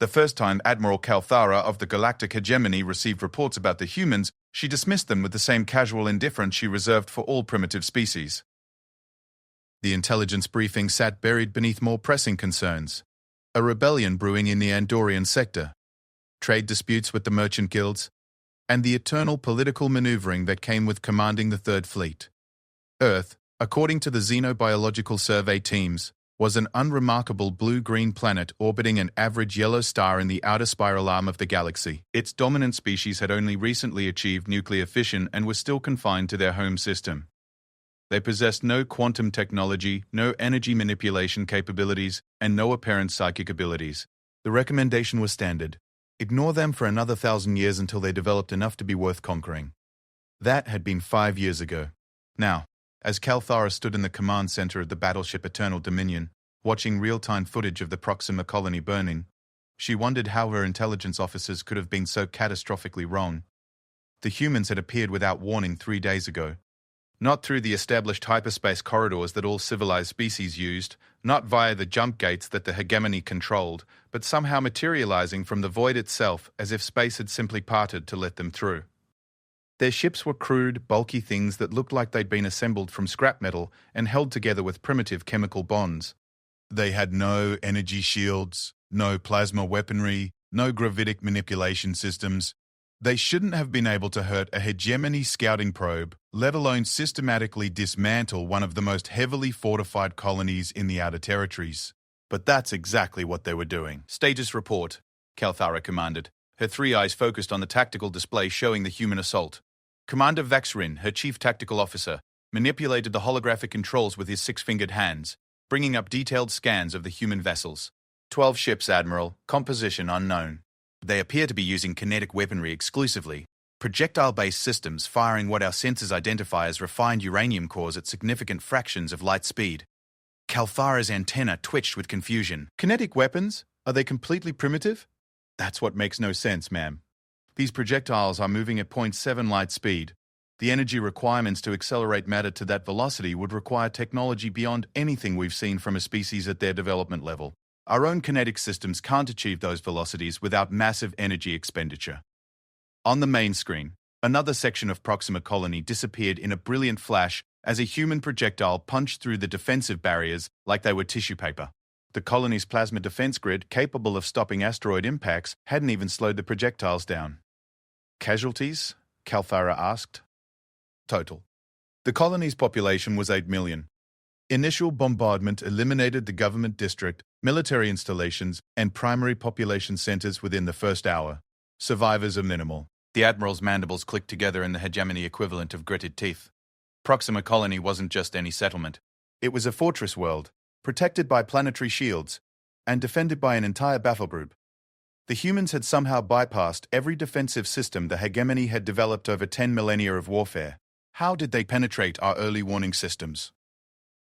The first time Admiral Kalthara of the Galactic Hegemony received reports about the humans, she dismissed them with the same casual indifference she reserved for all primitive species. The intelligence briefing sat buried beneath more pressing concerns. A rebellion brewing in the Andorian sector, trade disputes with the merchant guilds, and the eternal political maneuvering that came with commanding the Third Fleet. Earth, according to the xenobiological survey teams, was an unremarkable blue-green planet orbiting an average yellow star in the outer spiral arm of the galaxy. Its dominant species had only recently achieved nuclear fission and were still confined to their home system. They possessed no quantum technology, no energy manipulation capabilities, and no apparent psychic abilities. The recommendation was standard. Ignore them for another 1,000 years until they developed enough to be worth conquering. That had been 5 years ago. Now, as Kalthara stood in the command center of the battleship Eternal Dominion, watching real-time footage of the Proxima colony burning, she wondered how her intelligence officers could have been so catastrophically wrong. The humans had appeared without warning 3 days ago. Not through the established hyperspace corridors that all civilized species used, not via the jump gates that the hegemony controlled, but somehow materializing from the void itself as if space had simply parted to let them through. Their ships were crude, bulky things that looked like they'd been assembled from scrap metal and held together with primitive chemical bonds. They had no energy shields, no plasma weaponry, no gravitic manipulation systems. They shouldn't have been able to hurt a hegemony scouting probe, let alone systematically dismantle one of the most heavily fortified colonies in the Outer Territories. But that's exactly what they were doing. "Status report," Kalthara commanded, her 3 eyes focused on the tactical display showing the human assault. Commander Vixens, her chief tactical officer, manipulated the holographic controls with his 6-fingered hands, bringing up detailed scans of the human vessels. 12 ships, Admiral, composition unknown. They appear to be using kinetic weaponry exclusively, projectile-based systems firing what our sensors identify as refined uranium cores at significant fractions of light speed. Kalthara's antenna twitched with confusion. Kinetic weapons? Are they completely primitive? That's what makes no sense, ma'am. These projectiles are moving at 0.7 light speed. The energy requirements to accelerate matter to that velocity would require technology beyond anything we've seen from a species at their development level. Our own kinetic systems can't achieve those velocities without massive energy expenditure. On the main screen, another section of Proxima Colony disappeared in a brilliant flash as a human projectile punched through the defensive barriers like they were tissue paper. The colony's plasma defense grid, capable of stopping asteroid impacts, hadn't even slowed the projectiles down. Casualties? Kalthara asked. Total. The colony's population was 8 million. Initial bombardment eliminated the government district, military installations, and primary population centers within the first hour. Survivors are minimal. The Admiral's mandibles clicked together in the hegemony equivalent of gritted teeth. Proxima Colony wasn't just any settlement. It was a fortress world, protected by planetary shields, and defended by an entire battle group. The humans had somehow bypassed every defensive system the hegemony had developed over 10 millennia of warfare. How did they penetrate our early warning systems?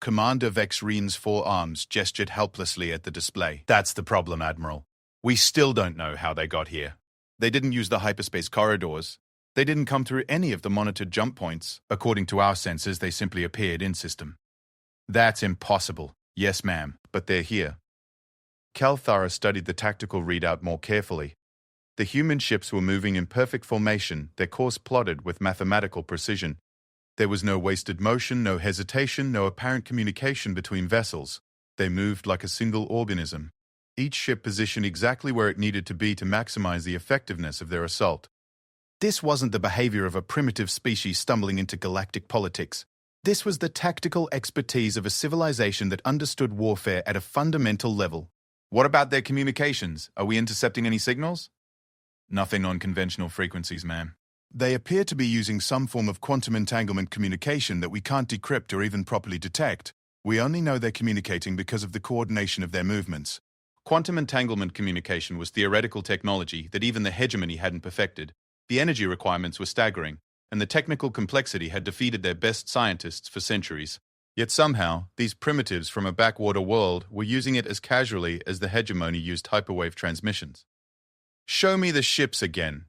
Commander Vixens' 4 arms gestured helplessly at the display. That's the problem, Admiral. We still don't know how they got here. They didn't use the hyperspace corridors. They didn't come through any of the monitored jump points. According to our sensors, they simply appeared in-system. That's impossible. Yes, ma'am, but they're here. Kalthara studied the tactical readout more carefully. The human ships were moving in perfect formation, their course plotted with mathematical precision. There was no wasted motion, no hesitation, no apparent communication between vessels. They moved like a single organism. Each ship positioned exactly where it needed to be to maximize the effectiveness of their assault. This wasn't the behavior of a primitive species stumbling into galactic politics. This was the tactical expertise of a civilization that understood warfare at a fundamental level. What about their communications? Are we intercepting any signals? Nothing on conventional frequencies, ma'am. They appear to be using some form of quantum entanglement communication that we can't decrypt or even properly detect. We only know they're communicating because of the coordination of their movements. Quantum entanglement communication was theoretical technology that even the hegemony hadn't perfected. The energy requirements were staggering, and the technical complexity had defeated their best scientists for centuries. Yet somehow, these primitives from a backwater world were using it as casually as the hegemony used hyperwave transmissions. "Show me the ships again,"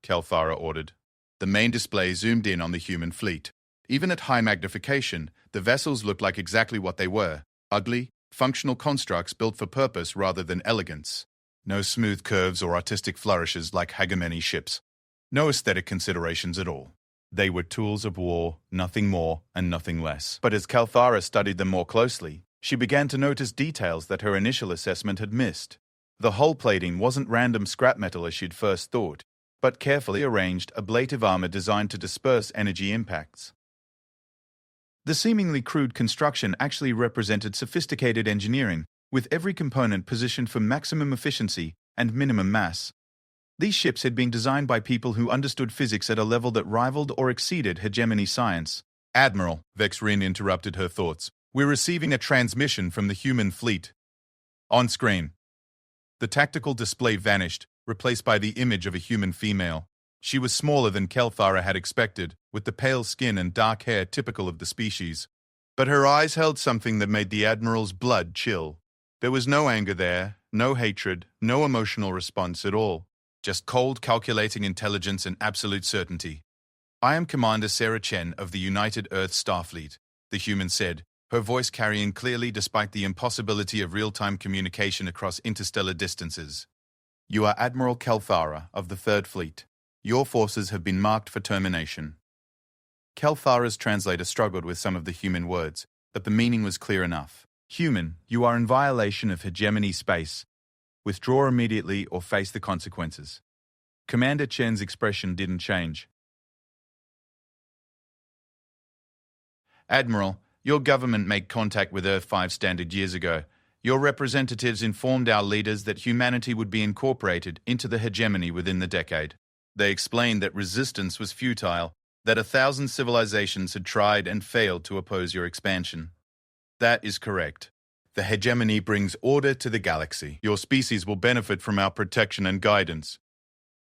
Kalthara ordered. The main display zoomed in on the human fleet. Even at high magnification, the vessels looked like exactly what they were: ugly, functional constructs built for purpose rather than elegance. No smooth curves or artistic flourishes like hegemony ships. No aesthetic considerations at all. They were tools of war, nothing more and nothing less. But as Kalthara studied them more closely, she began to notice details that her initial assessment had missed. The hull plating wasn't random scrap metal as she'd first thought, but carefully arranged ablative armor designed to disperse energy impacts. The seemingly crude construction actually represented sophisticated engineering, with every component positioned for maximum efficiency and minimum mass. These ships had been designed by people who understood physics at a level that rivaled or exceeded hegemony science. "Admiral," Vexrin interrupted her thoughts, "we're receiving a transmission from the human fleet." On screen. The tactical display vanished, replaced by the image of a human female. She was smaller than Kalthara had expected, with the pale skin and dark hair typical of the species. But her eyes held something that made the Admiral's blood chill. There was no anger there, no hatred, no emotional response at all. Just cold, calculating intelligence and absolute certainty. "I am Commander Sarah Chen of the United Earth Starfleet," the human said, her voice carrying clearly despite the impossibility of real-time communication across interstellar distances. "You are Admiral Kalthara of the Third Fleet. Your forces have been marked for termination." Kalthara's translator struggled with some of the human words, but the meaning was clear enough. "Human, you are in violation of hegemony space. Withdraw immediately or face the consequences." Commander Chen's expression didn't change. "Admiral, your government made contact with Earth 5 Standard years ago. Your representatives informed our leaders that humanity would be incorporated into the hegemony within the decade. They explained that resistance was futile, that 1,000 civilizations had tried and failed to oppose your expansion." "That is correct. The hegemony brings order to the galaxy. Your species will benefit from our protection and guidance.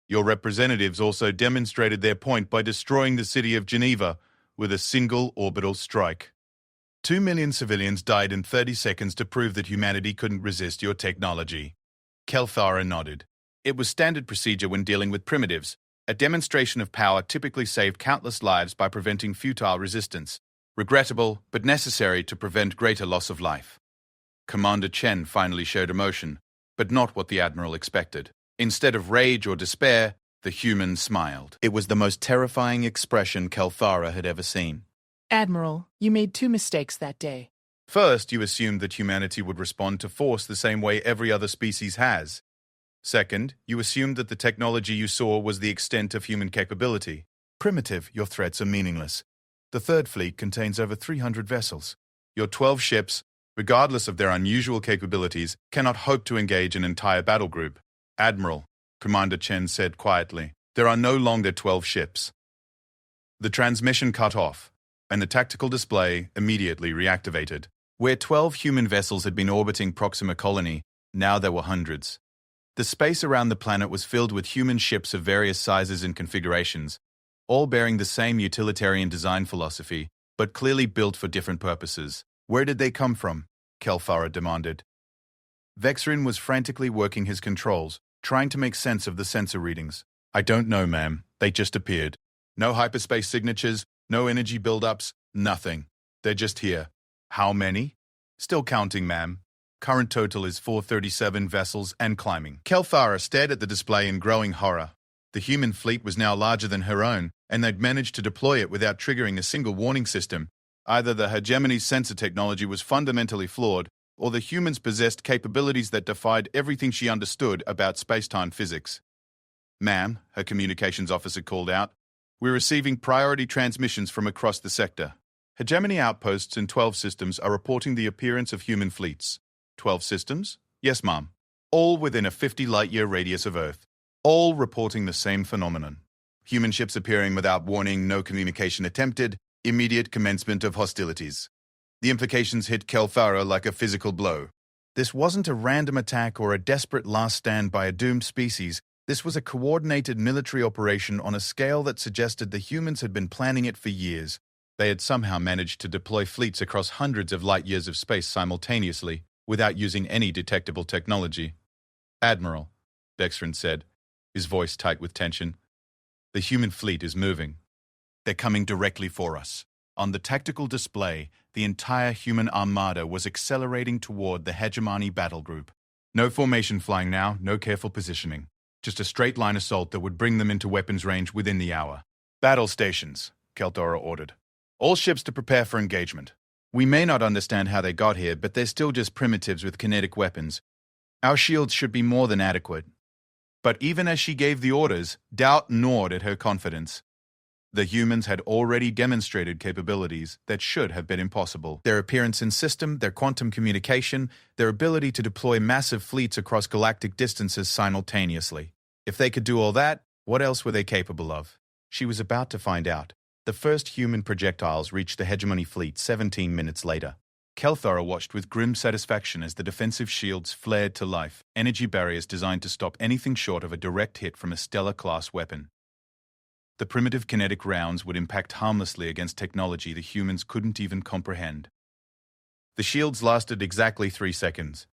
Your representatives also demonstrated their point by destroying the city of Geneva with a single orbital strike. 2 million civilians died in 30 seconds to prove that humanity couldn't resist your technology." Kalthara nodded. "It was standard procedure when dealing with primitives. A demonstration of power typically saved countless lives by preventing futile resistance. Regrettable, but necessary to prevent greater loss of life." Commander Chen finally showed emotion, but not what the Admiral expected. Instead of rage or despair, the human smiled. It was the most terrifying expression Kalthara had ever seen. "Admiral, you made 2 mistakes that day." First, you assumed that humanity would respond to force the same way every other species has. Second, you assumed that the technology you saw was the extent of human capability. Primitive, your threats are meaningless. The Third Fleet contains over 300 vessels. Your 12 ships, regardless of their unusual capabilities, cannot hope to engage an entire battle group. "Admiral," Commander Chen said quietly, "there are no longer 12 ships." The transmission cut off, and the tactical display immediately reactivated. Where 12 human vessels had been orbiting Proxima Colony, now there were hundreds. The space around the planet was filled with human ships of various sizes and configurations, all bearing the same utilitarian design philosophy, but clearly built for different purposes. "Where did they come from?" Kalthara demanded. Vexrin was frantically working his controls, trying to make sense of the sensor readings. "I don't know, ma'am. They just appeared. No hyperspace signatures, no energy buildups, nothing. They're just here." "How many?" "Still counting, ma'am. Current total is 437 vessels and climbing." Kalthara stared at the display in growing horror. The human fleet was now larger than her own, and they'd managed to deploy it without triggering a single warning system. Either the hegemony's sensor technology was fundamentally flawed, or the humans possessed capabilities that defied everything she understood about space-time physics. "Ma'am," her communications officer called out, "we're receiving priority transmissions from across the sector. Hegemony outposts in 12 systems are reporting the appearance of human fleets." 12 systems? "Yes, ma'am. All within a 50 light-year radius of Earth. All reporting the same phenomenon. Human ships appearing without warning, no communication attempted, immediate commencement of hostilities." The implications hit Kalthara like a physical blow. This wasn't a random attack or a desperate last stand by a doomed species. This was a coordinated military operation on a scale that suggested the humans had been planning it for years. They had somehow managed to deploy fleets across hundreds of light-years of space simultaneously, without using any detectable technology. "Admiral," Vexrin said, his voice tight with tension, "the human fleet is moving. They're coming directly for us." On the tactical display, the entire human armada was accelerating toward the hegemony battle group. No formation flying now, no careful positioning. Just a straight line assault that would bring them into weapons range within the hour. Battle stations, Kelthara ordered. All ships to prepare for engagement. We may not understand how they got here, but they're still just primitives with kinetic weapons. Our shields should be more than adequate. But even as she gave the orders, doubt gnawed at her confidence. The humans had already demonstrated capabilities that should have been impossible. Their appearance in system, their quantum communication, their ability to deploy massive fleets across galactic distances simultaneously. If they could do all that, what else were they capable of? She was about to find out. The first human projectiles reached the hegemony fleet 17 minutes later. Kelthara watched with grim satisfaction as the defensive shields flared to life, energy barriers designed to stop anything short of a direct hit from a stellar-class weapon. The primitive kinetic rounds would impact harmlessly against technology the humans couldn't even comprehend. The shields lasted exactly 3 seconds.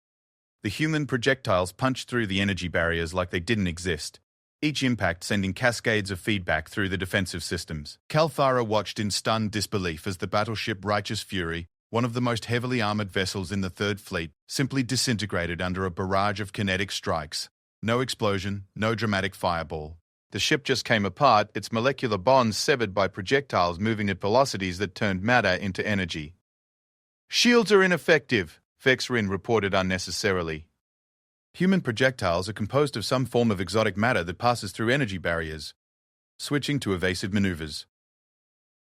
The human projectiles punched through the energy barriers like they didn't exist, each impact sending cascades of feedback through the defensive systems. Kelthara watched in stunned disbelief as the battleship Righteous Fury, one of the most heavily armored vessels in the Third Fleet, simply disintegrated under a barrage of kinetic strikes. No explosion, no dramatic fireball. The ship just came apart, its molecular bonds severed by projectiles moving at velocities that turned matter into energy. "Shields are ineffective," Vixen reported unnecessarily. Human projectiles are composed of some form of exotic matter that passes through energy barriers, switching to evasive maneuvers.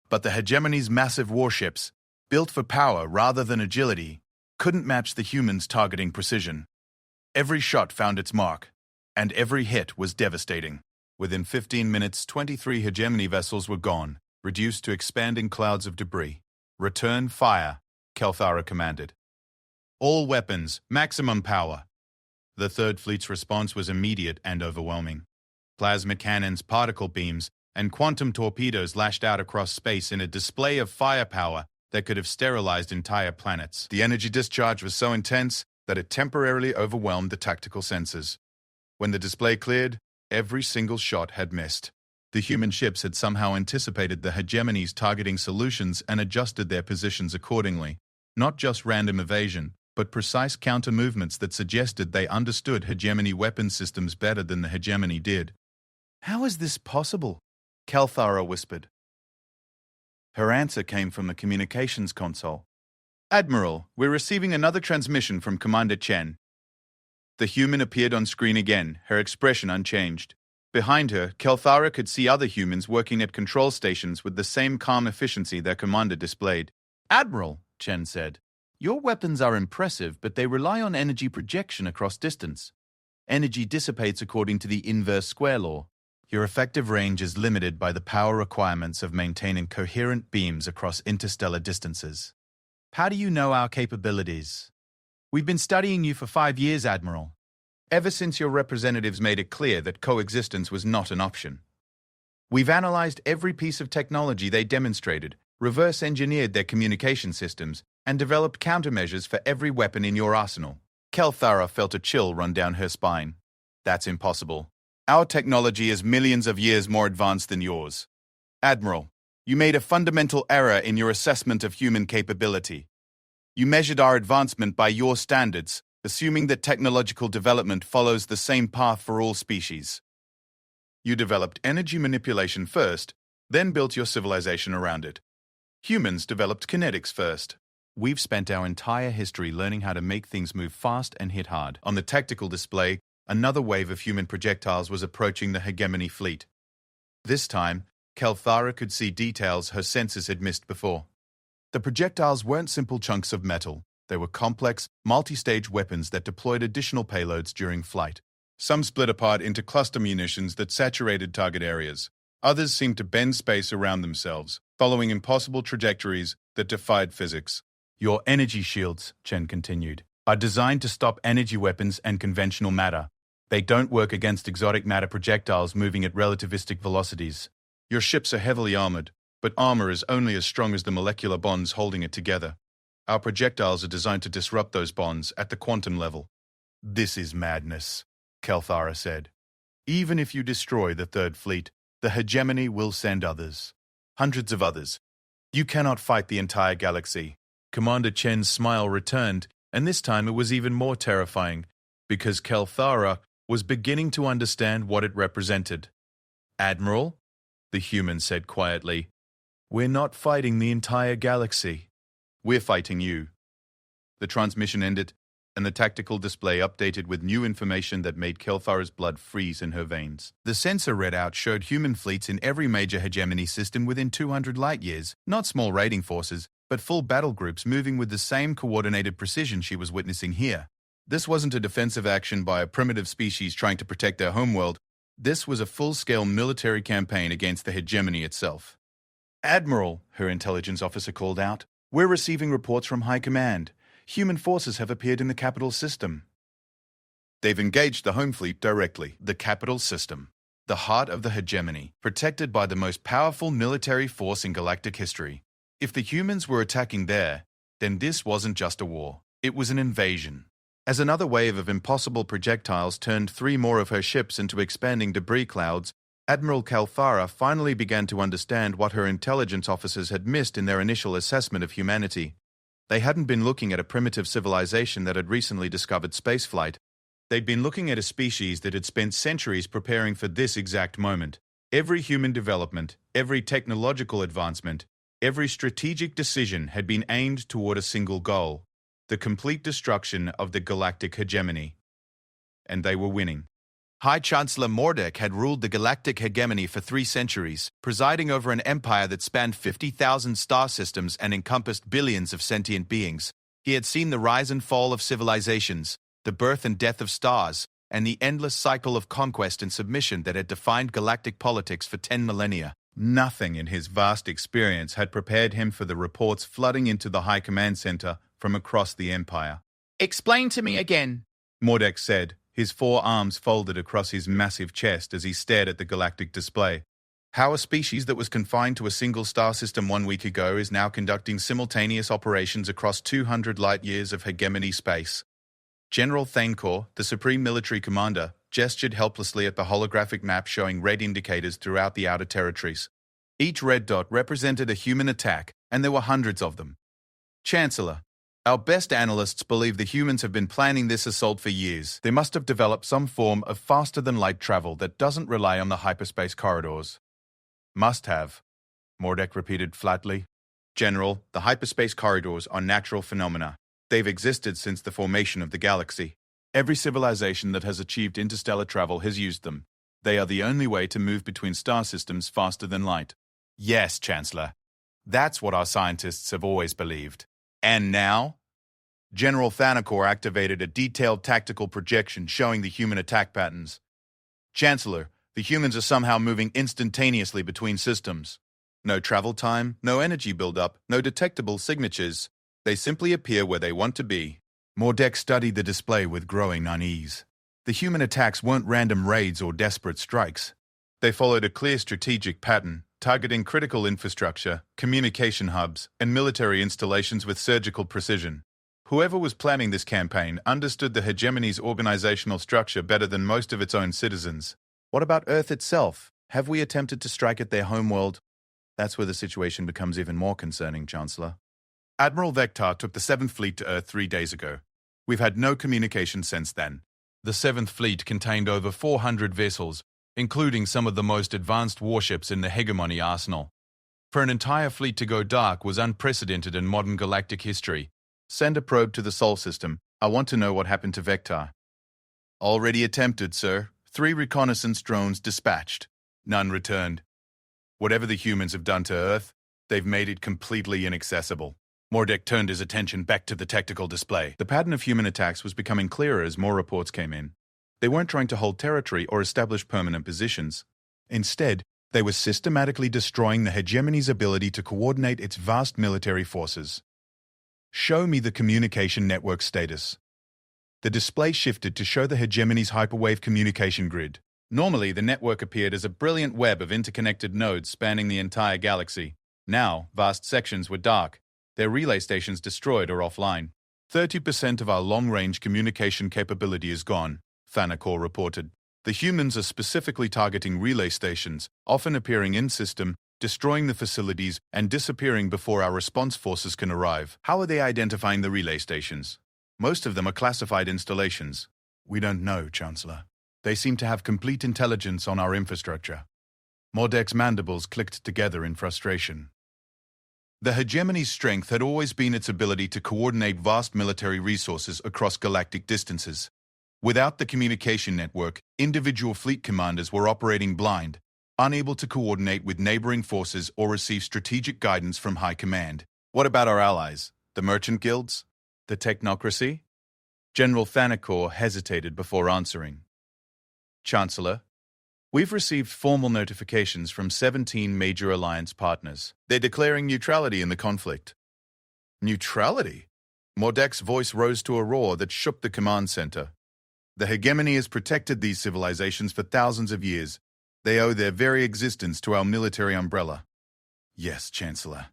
But the hegemony's massive warships, built for power rather than agility, couldn't match the humans' targeting precision. Every shot found its mark, and every hit was devastating. Within 15 minutes, 23 hegemony vessels were gone, reduced to expanding clouds of debris. "Return fire," Kelthara commanded. "All weapons, maximum power." The Third Fleet's response was immediate and overwhelming. Plasma cannons, particle beams, and quantum torpedoes lashed out across space in a display of firepower that could have sterilized entire planets. The energy discharge was so intense that it temporarily overwhelmed the tactical sensors. When the display cleared, every single shot had missed. The human ships had somehow anticipated the hegemony's targeting solutions and adjusted their positions accordingly. Not just random evasion, but precise counter-movements that suggested they understood hegemony weapon systems better than the hegemony did. "How is this possible?" Kelthara whispered. Her answer came from the communications console. "Admiral, we're receiving another transmission from Commander Chen." The human appeared on screen again, her expression unchanged. Behind her, Kelthara could see other humans working at control stations with the same calm efficiency their commander displayed. "Admiral," Chen said, "your weapons are impressive, but they rely on energy projection across distance. Energy dissipates according to the inverse square law. Your effective range is limited by the power requirements of maintaining coherent beams across interstellar distances." "How do you know our capabilities?" "We've been studying you for 5 years, Admiral. Ever since your representatives made it clear that coexistence was not an option. We've analyzed every piece of technology they demonstrated, reverse-engineered their communication systems, and developed countermeasures for every weapon in your arsenal." Kelthara felt a chill run down her spine. "That's impossible. Our technology is millions of years more advanced than yours. Admiral, you made a fundamental error in your assessment of human capability. You measured our advancement by your standards, assuming that technological development follows the same path for all species. You developed energy manipulation first, then built your civilization around it. Humans developed kinetics first. We've spent our entire history learning how to make things move fast and hit hard." On the tactical display, another wave of human projectiles was approaching the hegemony fleet. This time, Kelthara could see details her senses had missed before. The projectiles weren't simple chunks of metal. They were complex, multi-stage weapons that deployed additional payloads during flight. Some split apart into cluster munitions that saturated target areas. Others seemed to bend space around themselves, following impossible trajectories that defied physics. "Your energy shields," Chen continued, "are designed to stop energy weapons and conventional matter. They don't work against exotic matter projectiles moving at relativistic velocities. Your ships are heavily armored, but armor is only as strong as the molecular bonds holding it together. Our projectiles are designed to disrupt those bonds at the quantum level." "This is madness," Kelthara said. "Even if you destroy the Third Fleet, the hegemony will send others. Hundreds of others. You cannot fight the entire galaxy." Commander Chen's smile returned, and this time it was even more terrifying. because Kelthara was beginning to understand what it represented. "Admiral," the human said quietly, "we're not fighting the entire galaxy. We're fighting you." The transmission ended, and the tactical display updated with new information that made Kelthara's blood freeze in her veins. The sensor readout showed human fleets in every major hegemony system within 200 light-years, not small raiding forces, but full battle groups moving with the same coordinated precision she was witnessing here. This wasn't a defensive action by a primitive species trying to protect their homeworld. This was a full-scale military campaign against the hegemony itself. "Admiral," her intelligence officer called out, "we're receiving reports from High Command. Human forces have appeared in the capital system." They've engaged the home fleet directly. The capital system, the heart of the hegemony, protected by the most powerful military force in galactic history. If the humans were attacking there, then this wasn't just a war. It was an invasion. As another wave of impossible projectiles turned 3 more of her ships into expanding debris clouds, Admiral Kelthara finally began to understand what her intelligence officers had missed in their initial assessment of humanity. They hadn't been looking at a primitive civilization that had recently discovered spaceflight. They'd been looking at a species that had spent centuries preparing for this exact moment. Every human development, every technological advancement, every strategic decision had been aimed toward a single goal: the complete destruction of the galactic hegemony. And they were winning. High Chancellor Mordek had ruled the galactic hegemony for 3 centuries, presiding over an empire that spanned 50,000 star systems and encompassed billions of sentient beings. He had seen the rise and fall of civilizations, the birth and death of stars, and the endless cycle of conquest and submission that had defined galactic politics for 10 millennia. Nothing in his vast experience had prepared him for the reports flooding into the High Command Center from across the empire. Explain to me again, Mordek said, his 4 arms folded across his massive chest as he stared at the galactic display. How a species that was confined to a single star system 1 week ago is now conducting simultaneous operations across 200 light-years of hegemony space. General Thankor, the Supreme Military Commander, gestured helplessly at the holographic map showing red indicators throughout the outer territories. Each red dot represented a human attack, and there were hundreds of them. "Chancellor, our best analysts believe the humans have been planning this assault for years. They must have developed some form of faster-than-light travel that doesn't rely on the hyperspace corridors." "Must have," Mordek repeated flatly. "General, the hyperspace corridors are natural phenomena. They've existed since the formation of the galaxy. Every civilization that has achieved interstellar travel has used them. They are the only way to move between star systems faster than light." "Yes, Chancellor. That's what our scientists have always believed. And now?" General Thanakor activated a detailed tactical projection showing the human attack patterns. "Chancellor, the humans are somehow moving instantaneously between systems. No travel time, no energy buildup, no detectable signatures. They simply appear where they want to be." Mordek studied the display with growing unease. The human attacks weren't random raids or desperate strikes. They followed a clear strategic pattern, targeting critical infrastructure, communication hubs, and military installations with surgical precision. Whoever was planning this campaign understood the hegemony's organizational structure better than most of its own citizens. What about Earth itself? Have we attempted to strike at their homeworld? That's where the situation becomes even more concerning, Chancellor. Admiral Vector took the 7th Fleet to Earth 3 days ago. We've had no communication since then. The 7th Fleet contained over 400 vessels, including some of the most advanced warships in the hegemony arsenal. For an entire fleet to go dark was unprecedented in modern galactic history. Send a probe to the Sol system. I want to know what happened to Vector. Already attempted, sir. 3 reconnaissance drones dispatched. None returned. Whatever the humans have done to Earth, they've made it completely inaccessible. Mordek turned his attention back to the tactical display. The pattern of human attacks was becoming clearer as more reports came in. They weren't trying to hold territory or establish permanent positions. Instead, they were systematically destroying the hegemony's ability to coordinate its vast military forces. "Show me the communication network status." The display shifted to show the hegemony's hyperwave communication grid. Normally, the network appeared as a brilliant web of interconnected nodes spanning the entire galaxy. Now, vast sections were dark, their relay stations destroyed or offline. 30% of our long-range communication capability is gone, Thanakor reported. The humans are specifically targeting relay stations, often appearing in-system, destroying the facilities, and disappearing before our response forces can arrive. How are they identifying the relay stations? Most of them are classified installations. We don't know, Chancellor. They seem to have complete intelligence on our infrastructure. Mordek's mandibles clicked together in frustration. The hegemony's strength had always been its ability to coordinate vast military resources across galactic distances. Without the communication network, individual fleet commanders were operating blind, unable to coordinate with neighboring forces or receive strategic guidance from high command. What about our allies? The merchant guilds? The technocracy? General Thanacor hesitated before answering. Chancellor, we've received formal notifications from 17 major alliance partners. They're declaring neutrality in the conflict. Neutrality? Mordek's voice rose to a roar that shook the command center. The hegemony has protected these civilizations for thousands of years. They owe their very existence to our military umbrella. Yes, Chancellor.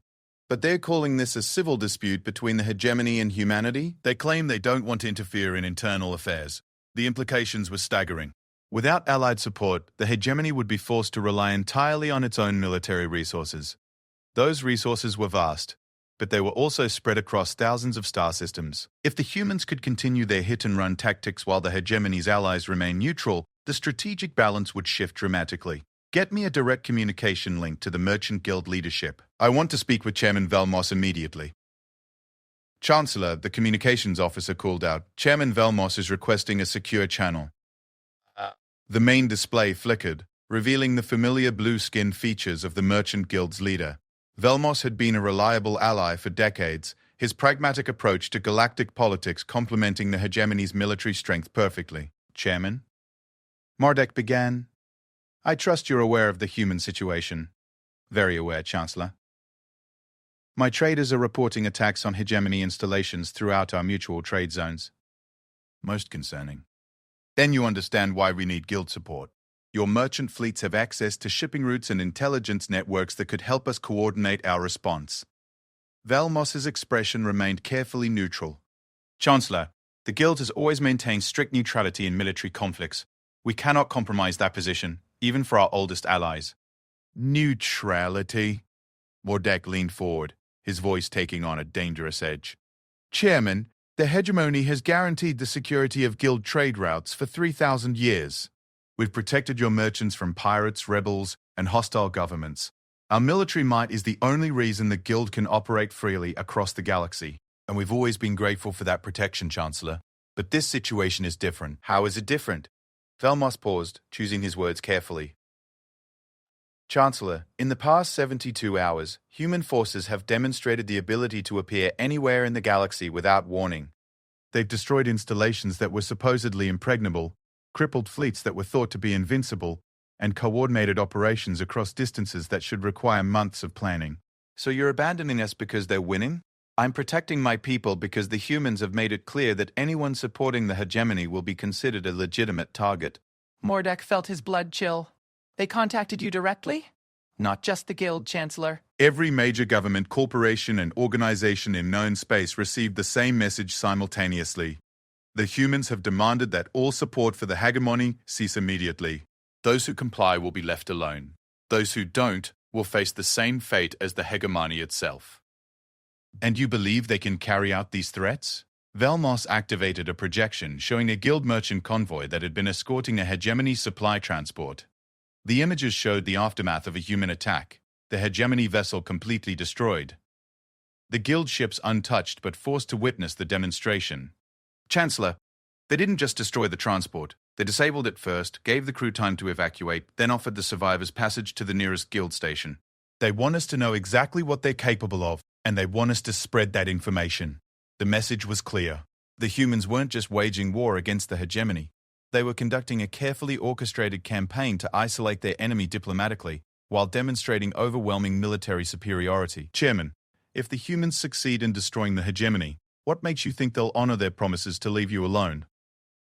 But they're calling this a civil dispute between the hegemony and humanity. They claim they don't want to interfere in internal affairs. The implications were staggering. Without Allied support, the hegemony would be forced to rely entirely on its own military resources. Those resources were vast, but they were also spread across thousands of star systems. If the humans could continue their hit-and-run tactics while the hegemony's allies remain neutral, the strategic balance would shift dramatically. Get me a direct communication link to the Merchant Guild leadership. I want to speak with Chairman Velmos immediately. Chancellor, the communications officer called out. Chairman Velmos is requesting a secure channel. The main display flickered, revealing the familiar blue-skinned features of the Merchant Guild's leader. Velmos had been a reliable ally for decades, his pragmatic approach to galactic politics complementing the hegemony's military strength perfectly. Chairman? Mordek began. I trust you're aware of the human situation. Very aware, Chancellor. My traders are reporting attacks on hegemony installations throughout our mutual trade zones. Most concerning. Then you understand why we need guild support. Your merchant fleets have access to shipping routes and intelligence networks that could help us coordinate our response. Velmos's expression remained carefully neutral. Chancellor, the guild has always maintained strict neutrality in military conflicts. We cannot compromise that position, even for our oldest allies. Neutrality? Mordek leaned forward, his voice taking on a dangerous edge. Chairman, the hegemony has guaranteed the security of guild trade routes for 3,000 years. We've protected your merchants from pirates, rebels, and hostile governments. Our military might is the only reason the guild can operate freely across the galaxy, and we've always been grateful for that protection, Chancellor. But this situation is different. How is it different? Velmos paused, choosing his words carefully. Chancellor, in the past 72 hours, human forces have demonstrated the ability to appear anywhere in the galaxy without warning. They've destroyed installations that were supposedly impregnable, crippled fleets that were thought to be invincible, and coordinated operations across distances that should require months of planning. So you're abandoning us because they're winning? I'm protecting my people because the humans have made it clear that anyone supporting the hegemony will be considered a legitimate target. Mordek felt his blood chill. They contacted you directly? Not just the guild, Chancellor. Every major government, corporation, and organization in known space received the same message simultaneously. The humans have demanded that all support for the hegemony cease immediately. Those who comply will be left alone. Those who don't will face the same fate as the hegemony itself. And you believe they can carry out these threats? Velmos activated a projection showing a guild merchant convoy that had been escorting a hegemony supply transport. The images showed the aftermath of a human attack, the hegemony vessel completely destroyed. The guild ships untouched but forced to witness the demonstration. Chancellor, they didn't just destroy the transport. They disabled it first, gave the crew time to evacuate, then offered the survivors passage to the nearest guild station. They want us to know exactly what they're capable of, and they want us to spread that information. The message was clear. The humans weren't just waging war against the hegemony. They were conducting a carefully orchestrated campaign to isolate their enemy diplomatically, while demonstrating overwhelming military superiority. Chairman, if the humans succeed in destroying the hegemony, what makes you think they'll honor their promises to leave you alone?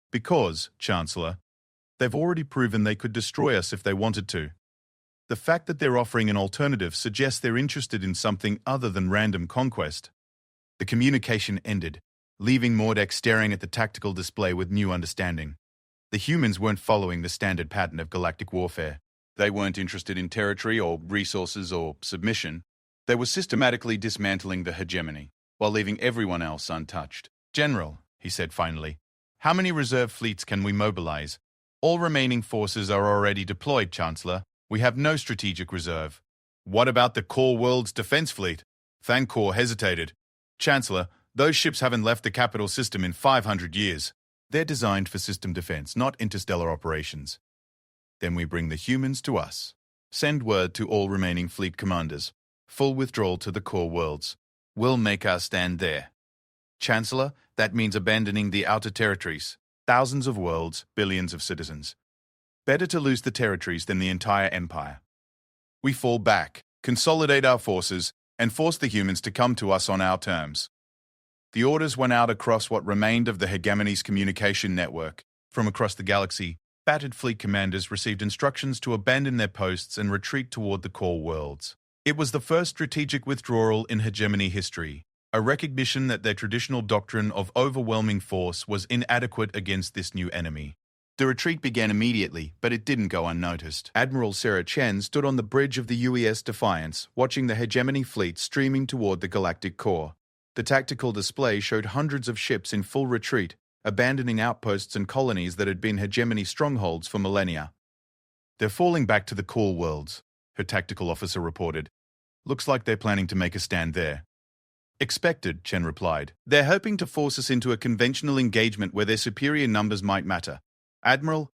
Because, Chancellor, they've already proven they could destroy us if they wanted to. The fact that they're offering an alternative suggests they're interested in something other than random conquest. The communication ended, leaving Mordek staring at the tactical display with new understanding. The humans weren't following the standard pattern of galactic warfare. They weren't interested in territory or resources or submission. They were systematically dismantling the hegemony, while leaving everyone else untouched. General, he said finally, How many reserve fleets can we mobilize? All remaining forces are already deployed, Chancellor. We have no strategic reserve. What about the core world's defense fleet? Thankor hesitated. Chancellor, those ships haven't left the capital system in 500 years. They're designed for system defense, not interstellar operations. Then we bring the humans to us. Send word to all remaining fleet commanders. Full withdrawal to the core worlds. We'll make our stand there. Chancellor, that means abandoning the outer territories. Thousands of worlds, billions of citizens. Better to lose the territories than the entire empire. We fall back, consolidate our forces, and force the humans to come to us on our terms. The orders went out across what remained of the hegemony's communication network. From across the galaxy, battered fleet commanders received instructions to abandon their posts and retreat toward the core worlds. It was the first strategic withdrawal in hegemony history, a recognition that their traditional doctrine of overwhelming force was inadequate against this new enemy. The retreat began immediately, but it didn't go unnoticed. Admiral Sarah Chen stood on the bridge of the UES Defiance, watching the hegemony fleet streaming toward the galactic core. The tactical display showed hundreds of ships in full retreat, abandoning outposts and colonies that had been hegemony strongholds for millennia. They're falling back to the core worlds, her tactical officer reported. Looks like they're planning to make a stand there. Expected, Chen replied. They're hoping to force us into a conventional engagement where their superior numbers might matter. Admiral,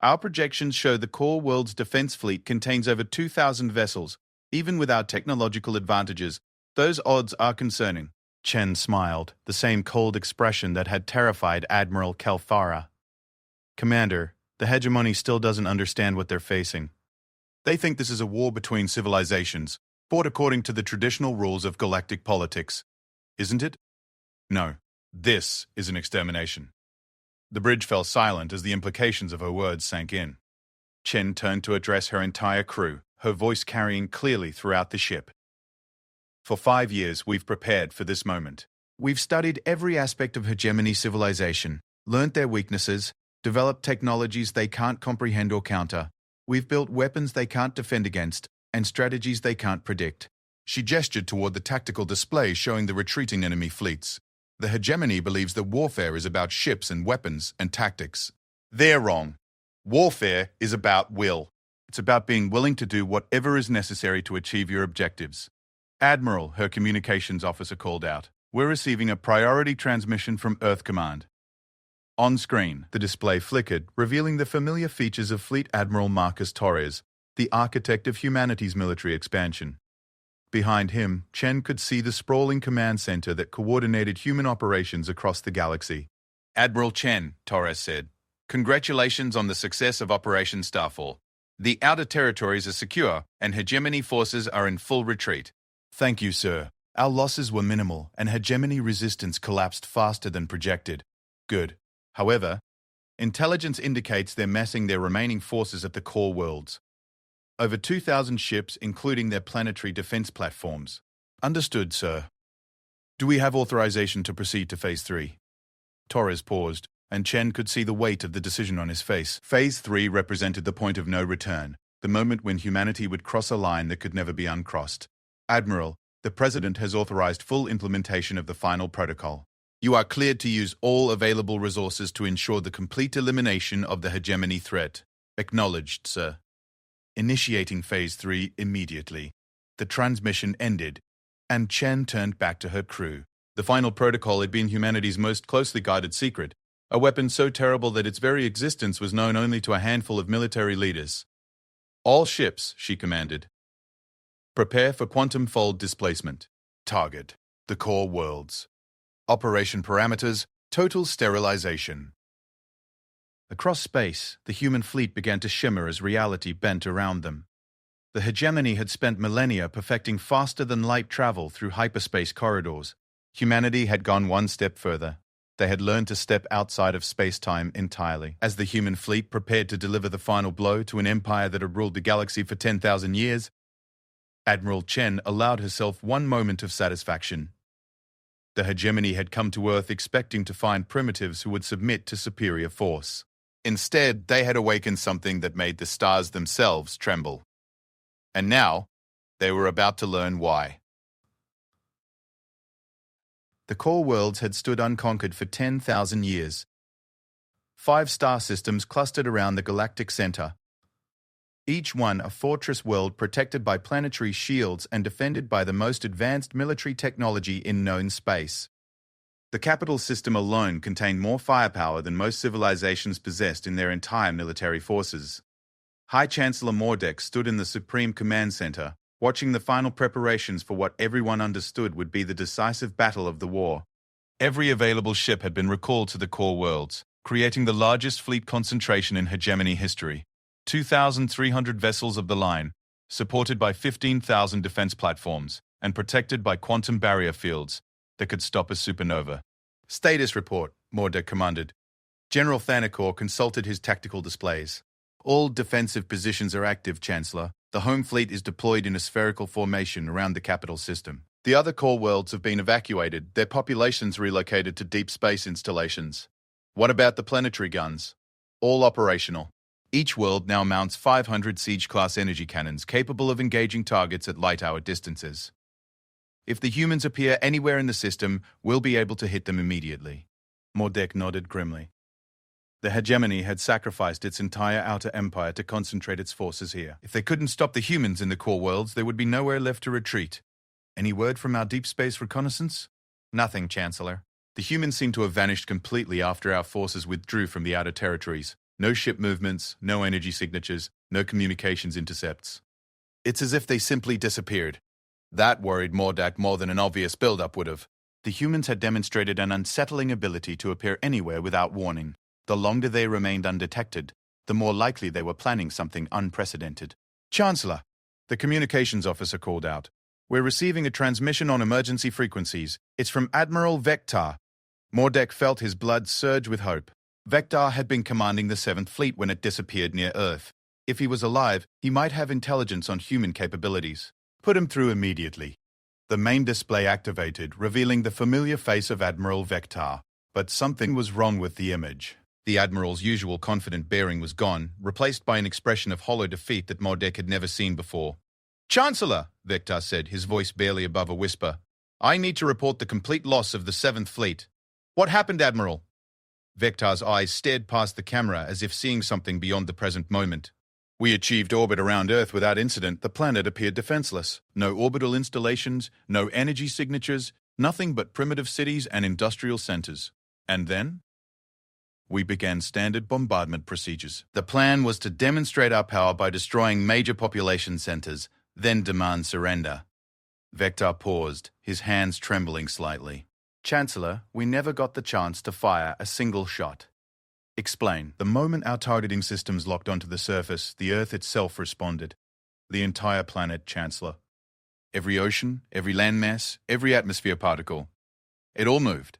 our projections show the core world's defense fleet contains over 2,000 vessels. Even with our technological advantages, those odds are concerning. Chen smiled, the same cold expression that had terrified Admiral Kelthara. Commander, the hegemony still doesn't understand what they're facing. They think this is a war between civilizations, fought according to the traditional rules of galactic politics. Isn't it? No, this is an extermination. The bridge fell silent as the implications of her words sank in. Chen turned to address her entire crew, her voice carrying clearly throughout the ship. For 5 years, we've prepared for this moment. We've studied every aspect of hegemony civilization, learnt their weaknesses, developed technologies they can't comprehend or counter. We've built weapons they can't defend against, and strategies they can't predict. She gestured toward the tactical display showing the retreating enemy fleets. The hegemony believes that warfare is about ships and weapons and tactics. They're wrong. Warfare is about will. It's about being willing to do whatever is necessary to achieve your objectives. Admiral, her communications officer called out. We're receiving a priority transmission from Earth Command. On screen, the display flickered, revealing the familiar features of Fleet Admiral Marcus Torres, the architect of humanity's military expansion. Behind him, Chen could see the sprawling command center that coordinated human operations across the galaxy. Admiral Chen, Torres said, congratulations on the success of Operation Starfall. The outer territories are secure, and hegemony forces are in full retreat. Thank you, sir. Our losses were minimal, and hegemony resistance collapsed faster than projected. Good. However, intelligence indicates they're massing their remaining forces at the core worlds. Over 2,000 ships, including their planetary defense platforms. Understood, sir. Do we have authorization to proceed to Phase 3? Torres paused, and Chen could see the weight of the decision on his face. Phase 3 represented the point of no return, the moment when humanity would cross a line that could never be uncrossed. Admiral, the President has authorized full implementation of the final protocol. You are cleared to use all available resources to ensure the complete elimination of the hegemony threat. Acknowledged, sir. Initiating Phase 3 immediately. The transmission ended, and Chen turned back to her crew. The final protocol had been humanity's most closely guarded secret, a weapon so terrible that its very existence was known only to a handful of military leaders. All ships, she commanded. Prepare for quantum fold displacement. Target: the core worlds. Operation parameters: total sterilization. Across space, the human fleet began to shimmer as reality bent around them. The hegemony had spent millennia perfecting faster-than-light travel through hyperspace corridors. Humanity had gone one step further. They had learned to step outside of space-time entirely. As the human fleet prepared to deliver the final blow to an empire that had ruled the galaxy for 10,000 years, Admiral Chen allowed herself one moment of satisfaction. The hegemony had come to Earth expecting to find primitives who would submit to superior force. Instead, they had awakened something that made the stars themselves tremble. And now, they were about to learn why. The core worlds had stood unconquered for 10,000 years. 5 star systems clustered around the galactic center. Each one a fortress world protected by planetary shields and defended by the most advanced military technology in known space. The capital system alone contained more firepower than most civilizations possessed in their entire military forces. High Chancellor Mordek stood in the Supreme Command Center, watching the final preparations for what everyone understood would be the decisive battle of the war. Every available ship had been recalled to the core worlds, creating the largest fleet concentration in hegemony history. 2,300 vessels of the line, supported by 15,000 defense platforms, and protected by quantum barrier fields that could stop a supernova. Status report, Mordek commanded. General Thanakor consulted his tactical displays. All defensive positions are active, Chancellor. The home fleet is deployed in a spherical formation around the capital system. The other core worlds have been evacuated, their populations relocated to deep space installations. What about the planetary guns? All operational. Each world now mounts 500 siege-class energy cannons capable of engaging targets at light-hour distances. If the humans appear anywhere in the system, we'll be able to hit them immediately. Mordek nodded grimly. The hegemony had sacrificed its entire outer empire to concentrate its forces here. If they couldn't stop the humans in the core worlds, there would be nowhere left to retreat. Any word from our deep space reconnaissance? Nothing, Chancellor. The humans seem to have vanished completely after our forces withdrew from the outer territories. No ship movements, no energy signatures, no communications intercepts. It's as if they simply disappeared. That worried Mordek more than an obvious build-up would have. The humans had demonstrated an unsettling ability to appear anywhere without warning. The longer they remained undetected, the more likely they were planning something unprecedented. Chancellor, the communications officer called out. We're receiving a transmission on emergency frequencies. It's from Admiral Vector. Mordek felt his blood surge with hope. Vector had been commanding the 7th Fleet when it disappeared near Earth. If he was alive, he might have intelligence on human capabilities. Put him through immediately. The main display activated, revealing the familiar face of Admiral Vector. But something was wrong with the image. The Admiral's usual confident bearing was gone, replaced by an expression of hollow defeat that Mordek had never seen before. Chancellor, Vector said, his voice barely above a whisper. I need to report the complete loss of the 7th Fleet. What happened, Admiral? Vector's eyes stared past the camera as if seeing something beyond the present moment. We achieved orbit around Earth without incident. The planet appeared defenseless. No orbital installations, no energy signatures, nothing but primitive cities and industrial centers. And then? We began standard bombardment procedures. The plan was to demonstrate our power by destroying major population centers, then demand surrender. Vector paused, his hands trembling slightly. Chancellor, we never got the chance to fire a single shot. Explain. The moment our targeting systems locked onto the surface, the Earth itself responded. The entire planet, Chancellor. Every ocean, every landmass, every atmosphere particle. It all moved.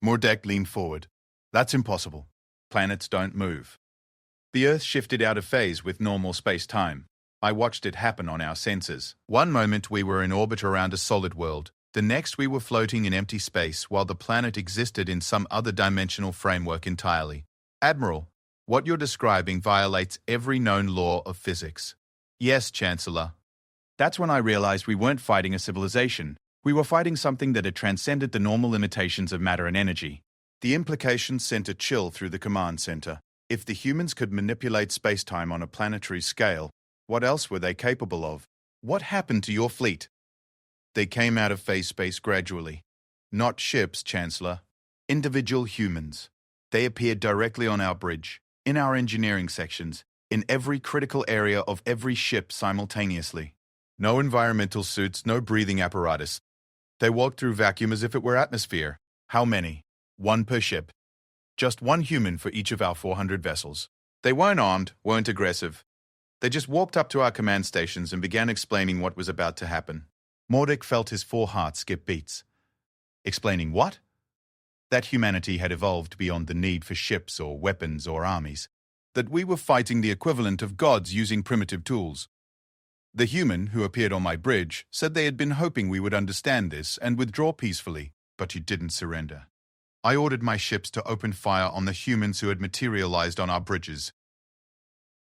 Mordek leaned forward. That's impossible. Planets don't move. The Earth shifted out of phase with normal space-time. I watched it happen on our sensors. One moment we were in orbit around a solid world. The next we were floating in empty space while the planet existed in some other dimensional framework entirely. Admiral, what you're describing violates every known law of physics. Yes, Chancellor. That's when I realized we weren't fighting a civilization. We were fighting something that had transcended the normal limitations of matter and energy. The implications sent a chill through the command center. If the humans could manipulate space-time on a planetary scale, what else were they capable of? What happened to your fleet? They came out of phase space gradually. Not ships, Chancellor. Individual humans. They appeared directly on our bridge, in our engineering sections, in every critical area of every ship simultaneously. No environmental suits, no breathing apparatus. They walked through vacuum as if it were atmosphere. How many? 1 per ship. Just 1 human for each of our 400 vessels. They weren't armed, weren't aggressive. They just walked up to our command stations and began explaining what was about to happen. Mordek felt his 4 hearts skip beats. Explaining what? That humanity had evolved beyond the need for ships or weapons or armies. That we were fighting the equivalent of gods using primitive tools. The human who appeared on my bridge said they had been hoping we would understand this and withdraw peacefully, but you didn't surrender. I ordered my ships to open fire on the humans who had materialized on our bridges.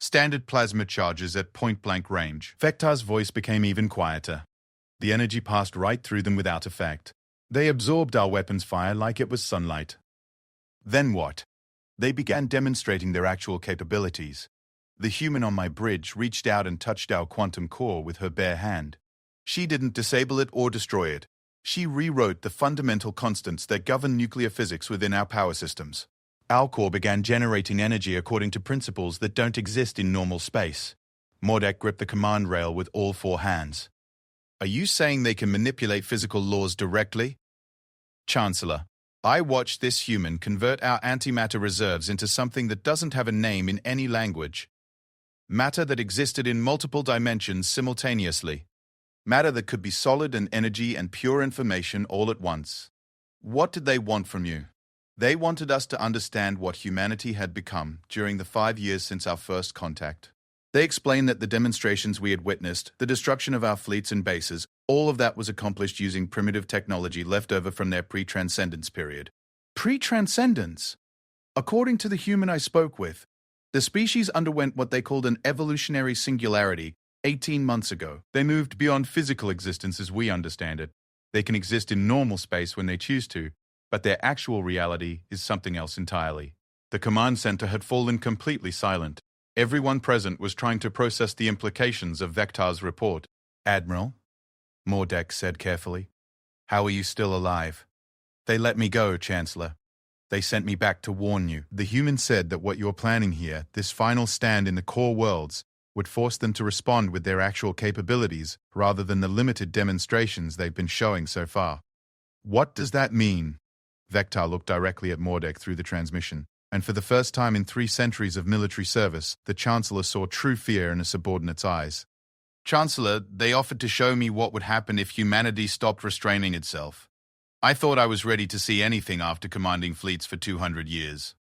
Standard plasma charges at point-blank range. Vector's voice became even quieter. The energy passed right through them without effect. They absorbed our weapons fire like it was sunlight. Then what? They began demonstrating their actual capabilities. The human on my bridge reached out and touched our quantum core with her bare hand. She didn't disable it or destroy it. She rewrote the fundamental constants that govern nuclear physics within our power systems. Our core began generating energy according to principles that don't exist in normal space. Mordek gripped the command rail with all four hands. Are you saying they can manipulate physical laws directly? Chancellor, I watched this human convert our antimatter reserves into something that doesn't have a name in any language. Matter that existed in multiple dimensions simultaneously. Matter that could be solid and energy and pure information all at once. What did they want from you? They wanted us to understand what humanity had become during the 5 years since our first contact. They explained that the demonstrations we had witnessed, the destruction of our fleets and bases, all of that was accomplished using primitive technology left over from their pre-transcendence period. Pre-transcendence? According to the human I spoke with, the species underwent what they called an evolutionary singularity 18 months ago. They moved beyond physical existence as we understand it. They can exist in normal space when they choose to, but their actual reality is something else entirely. The command center had fallen completely silent. Everyone present was trying to process the implications of Vektar's report. Admiral, Mordek said carefully, how are you still alive? They let me go, Chancellor. They sent me back to warn you. The human said that what you're planning here, this final stand in the core worlds, would force them to respond with their actual capabilities rather than the limited demonstrations they've been showing so far. What does that mean? Vektar looked directly at Mordek through the transmission, and for the first time in 3 centuries of military service, the Chancellor saw true fear in a subordinate's eyes. Chancellor, they offered to show me what would happen if humanity stopped restraining itself. I thought I was ready to see anything after commanding fleets for 200 years.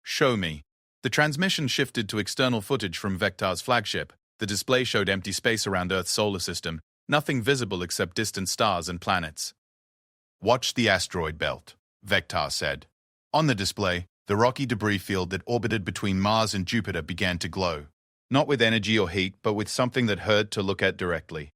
Show me. The transmission shifted to external footage from Vektar's flagship. The display showed empty space around Earth's solar system, nothing visible except distant stars and planets. Watch the asteroid belt, Vektar said. On the display, the rocky debris field that orbited between Mars and Jupiter began to glow. Not with energy or heat, but with something that hurt to look at directly.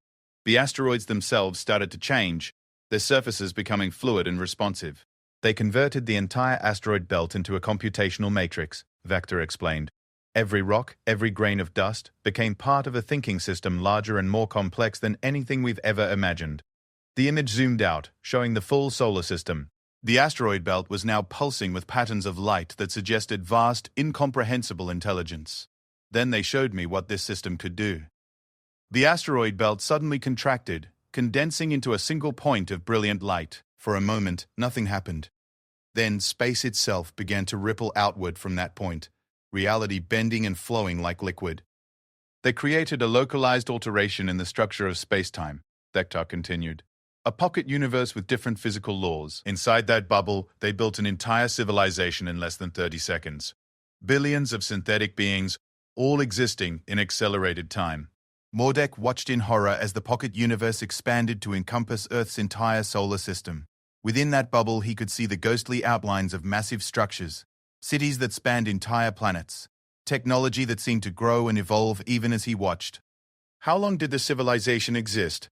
The asteroids themselves started to change, their surfaces becoming fluid and responsive. They converted the entire asteroid belt into a computational matrix, Vektar explained. Every rock, every grain of dust, became part of a thinking system larger and more complex than anything we've ever imagined. The image zoomed out, showing the full solar system. The asteroid belt was now pulsing with patterns of light that suggested vast, incomprehensible intelligence. Then they showed me what this system could do. The asteroid belt suddenly contracted, condensing into a single point of brilliant light. For a moment, nothing happened. Then space itself began to ripple outward from that point, reality bending and flowing like liquid. They created a localized alteration in the structure of space-time, Vektar continued. A pocket universe with different physical laws. Inside that bubble, they built an entire civilization in less than 30 seconds. Billions of synthetic beings, all existing in accelerated time. Mordek watched in horror as the pocket universe expanded to encompass Earth's entire solar system. Within that bubble, he could see the ghostly outlines of massive structures, cities that spanned entire planets, technology that seemed to grow and evolve even as he watched. How long did the civilization exist?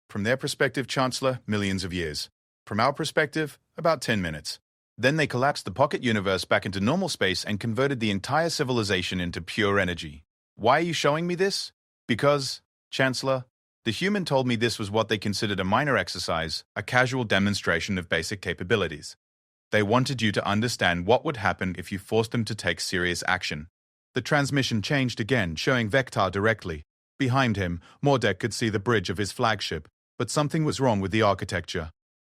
From their perspective, Chancellor, millions of years. From our perspective, about 10 minutes. Then they collapsed the pocket universe back into normal space and converted the entire civilization into pure energy. Why are you showing me this? Because, Chancellor, the human told me this was what they considered a minor exercise, a casual demonstration of basic capabilities. They wanted you to understand what would happen if you forced them to take serious action. The transmission changed again, showing Vektar directly. Behind him, Mordek could see the bridge of his flagship, but something was wrong with the architecture.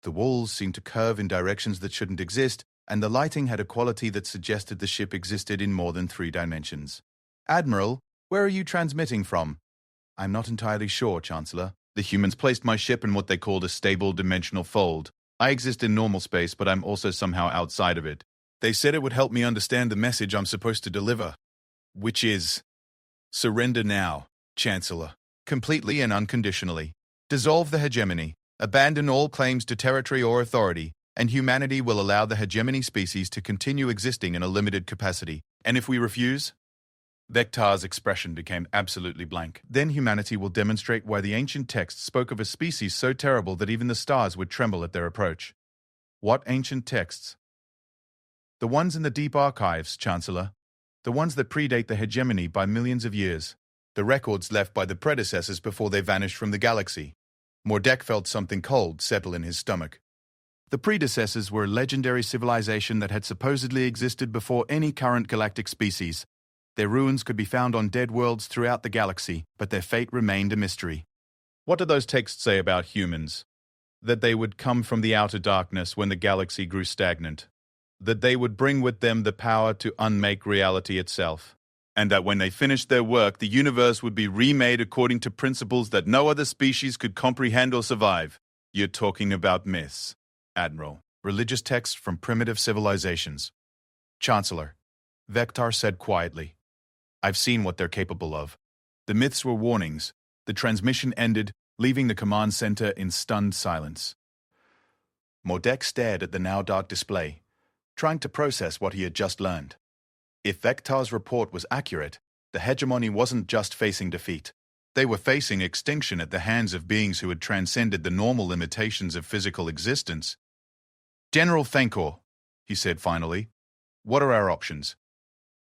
The walls seemed to curve in directions that shouldn't exist, and the lighting had a quality that suggested the ship existed in more than 3 dimensions. Admiral, where are you transmitting from? I'm not entirely sure, Chancellor. The humans placed my ship in what they called a stable dimensional fold. I exist in normal space, but I'm also somehow outside of it. They said it would help me understand the message I'm supposed to deliver. Which is, surrender now, Chancellor. Completely and unconditionally. Dissolve the hegemony. Abandon all claims to territory or authority, and humanity will allow the hegemony species to continue existing in a limited capacity. And if we refuse? Vektar's expression became absolutely blank. Then humanity will demonstrate why the ancient texts spoke of a species so terrible that even the stars would tremble at their approach. What ancient texts? The ones in the deep archives, Chancellor. The ones that predate the hegemony by millions of years. The records left by the predecessors before they vanished from the galaxy. Mordek felt something cold settle in his stomach. The predecessors were a legendary civilization that had supposedly existed before any current galactic species. Their ruins could be found on dead worlds throughout the galaxy, but their fate remained a mystery. What do those texts say about humans? That they would come from the outer darkness when the galaxy grew stagnant. That they would bring with them the power to unmake reality itself. And that when they finished their work, the universe would be remade according to principles that no other species could comprehend or survive. You're talking about myths, Admiral. Religious texts from primitive civilizations. Chancellor, Vector said quietly. I've seen what they're capable of. The myths were warnings. The transmission ended, leaving the command center in stunned silence. Mordek stared at the now dark display, trying to process what he had just learned. If Vector's report was accurate, the hegemony wasn't just facing defeat. They were facing extinction at the hands of beings who had transcended the normal limitations of physical existence. General Thankor, he said finally, what are our options?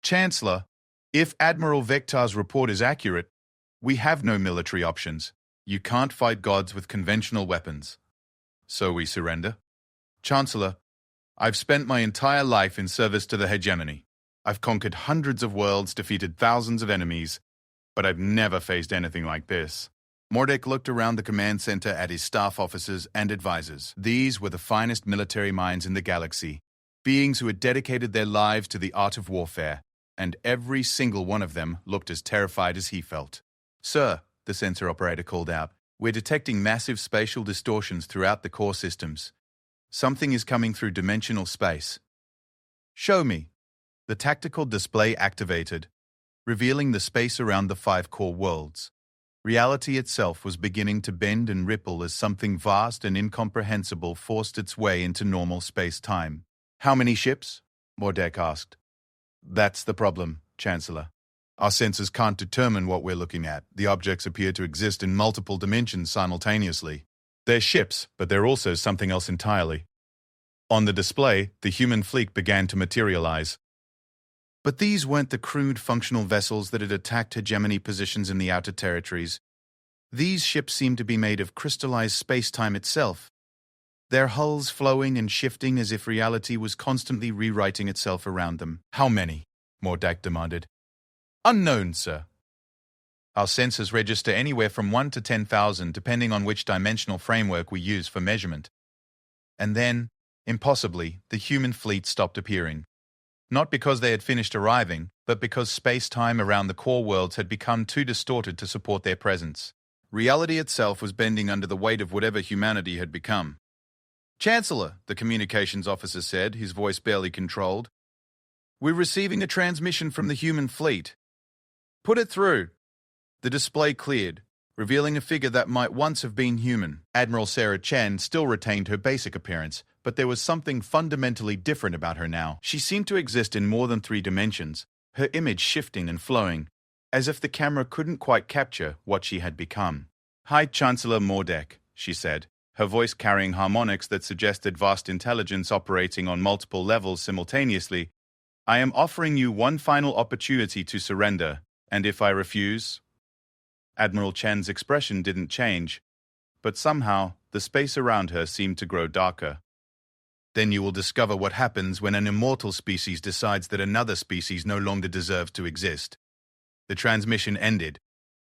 Chancellor, if Admiral Vector's report is accurate, we have no military options. You can't fight gods with conventional weapons. So we surrender? Chancellor, I've spent my entire life in service to the hegemony. I've conquered hundreds of worlds, defeated thousands of enemies, but I've never faced anything like this. Mordek looked around the command center at his staff officers and advisors. These were the finest military minds in the galaxy, beings who had dedicated their lives to the art of warfare, and every single one of them looked as terrified as he felt. Sir, the sensor operator called out, we're detecting massive spatial distortions throughout the core systems. Something is coming through dimensional space. Show me. The tactical display activated, revealing the space around the 5 core worlds. Reality itself was beginning to bend and ripple as something vast and incomprehensible forced its way into normal space-time. How many ships? Mordek asked. That's the problem, Chancellor. Our sensors can't determine what we're looking at. The objects appear to exist in multiple dimensions simultaneously. They're ships, but they're also something else entirely. On the display, the human fleet began to materialize. But these weren't the crude functional vessels that had attacked hegemony positions in the outer territories. These ships seemed to be made of crystallized space-time itself, their hulls flowing and shifting as if reality was constantly rewriting itself around them. How many? Mordek demanded. Unknown, sir. Our sensors register anywhere from 1 to 10,000 depending on which dimensional framework we use for measurement. And then, impossibly, the human fleet stopped appearing. Not because they had finished arriving, but because space-time around the core worlds had become too distorted to support their presence. Reality itself was bending under the weight of whatever humanity had become. Chancellor, the communications officer said, his voice barely controlled. We're receiving a transmission from the human fleet. Put it through. The display cleared, revealing a figure that might once have been human. Admiral Sarah Chen still retained her basic appearance, but there was something fundamentally different about her now. She seemed to exist in more than 3 dimensions, her image shifting and flowing, as if the camera couldn't quite capture what she had become. Hi, Chancellor Mordek, she said, her voice carrying harmonics that suggested vast intelligence operating on multiple levels simultaneously. I am offering you one final opportunity to surrender, and if I refuse... Admiral Chen's expression didn't change, but somehow the space around her seemed to grow darker. Then you will discover what happens when an immortal species decides that another species no longer deserves to exist. The transmission ended,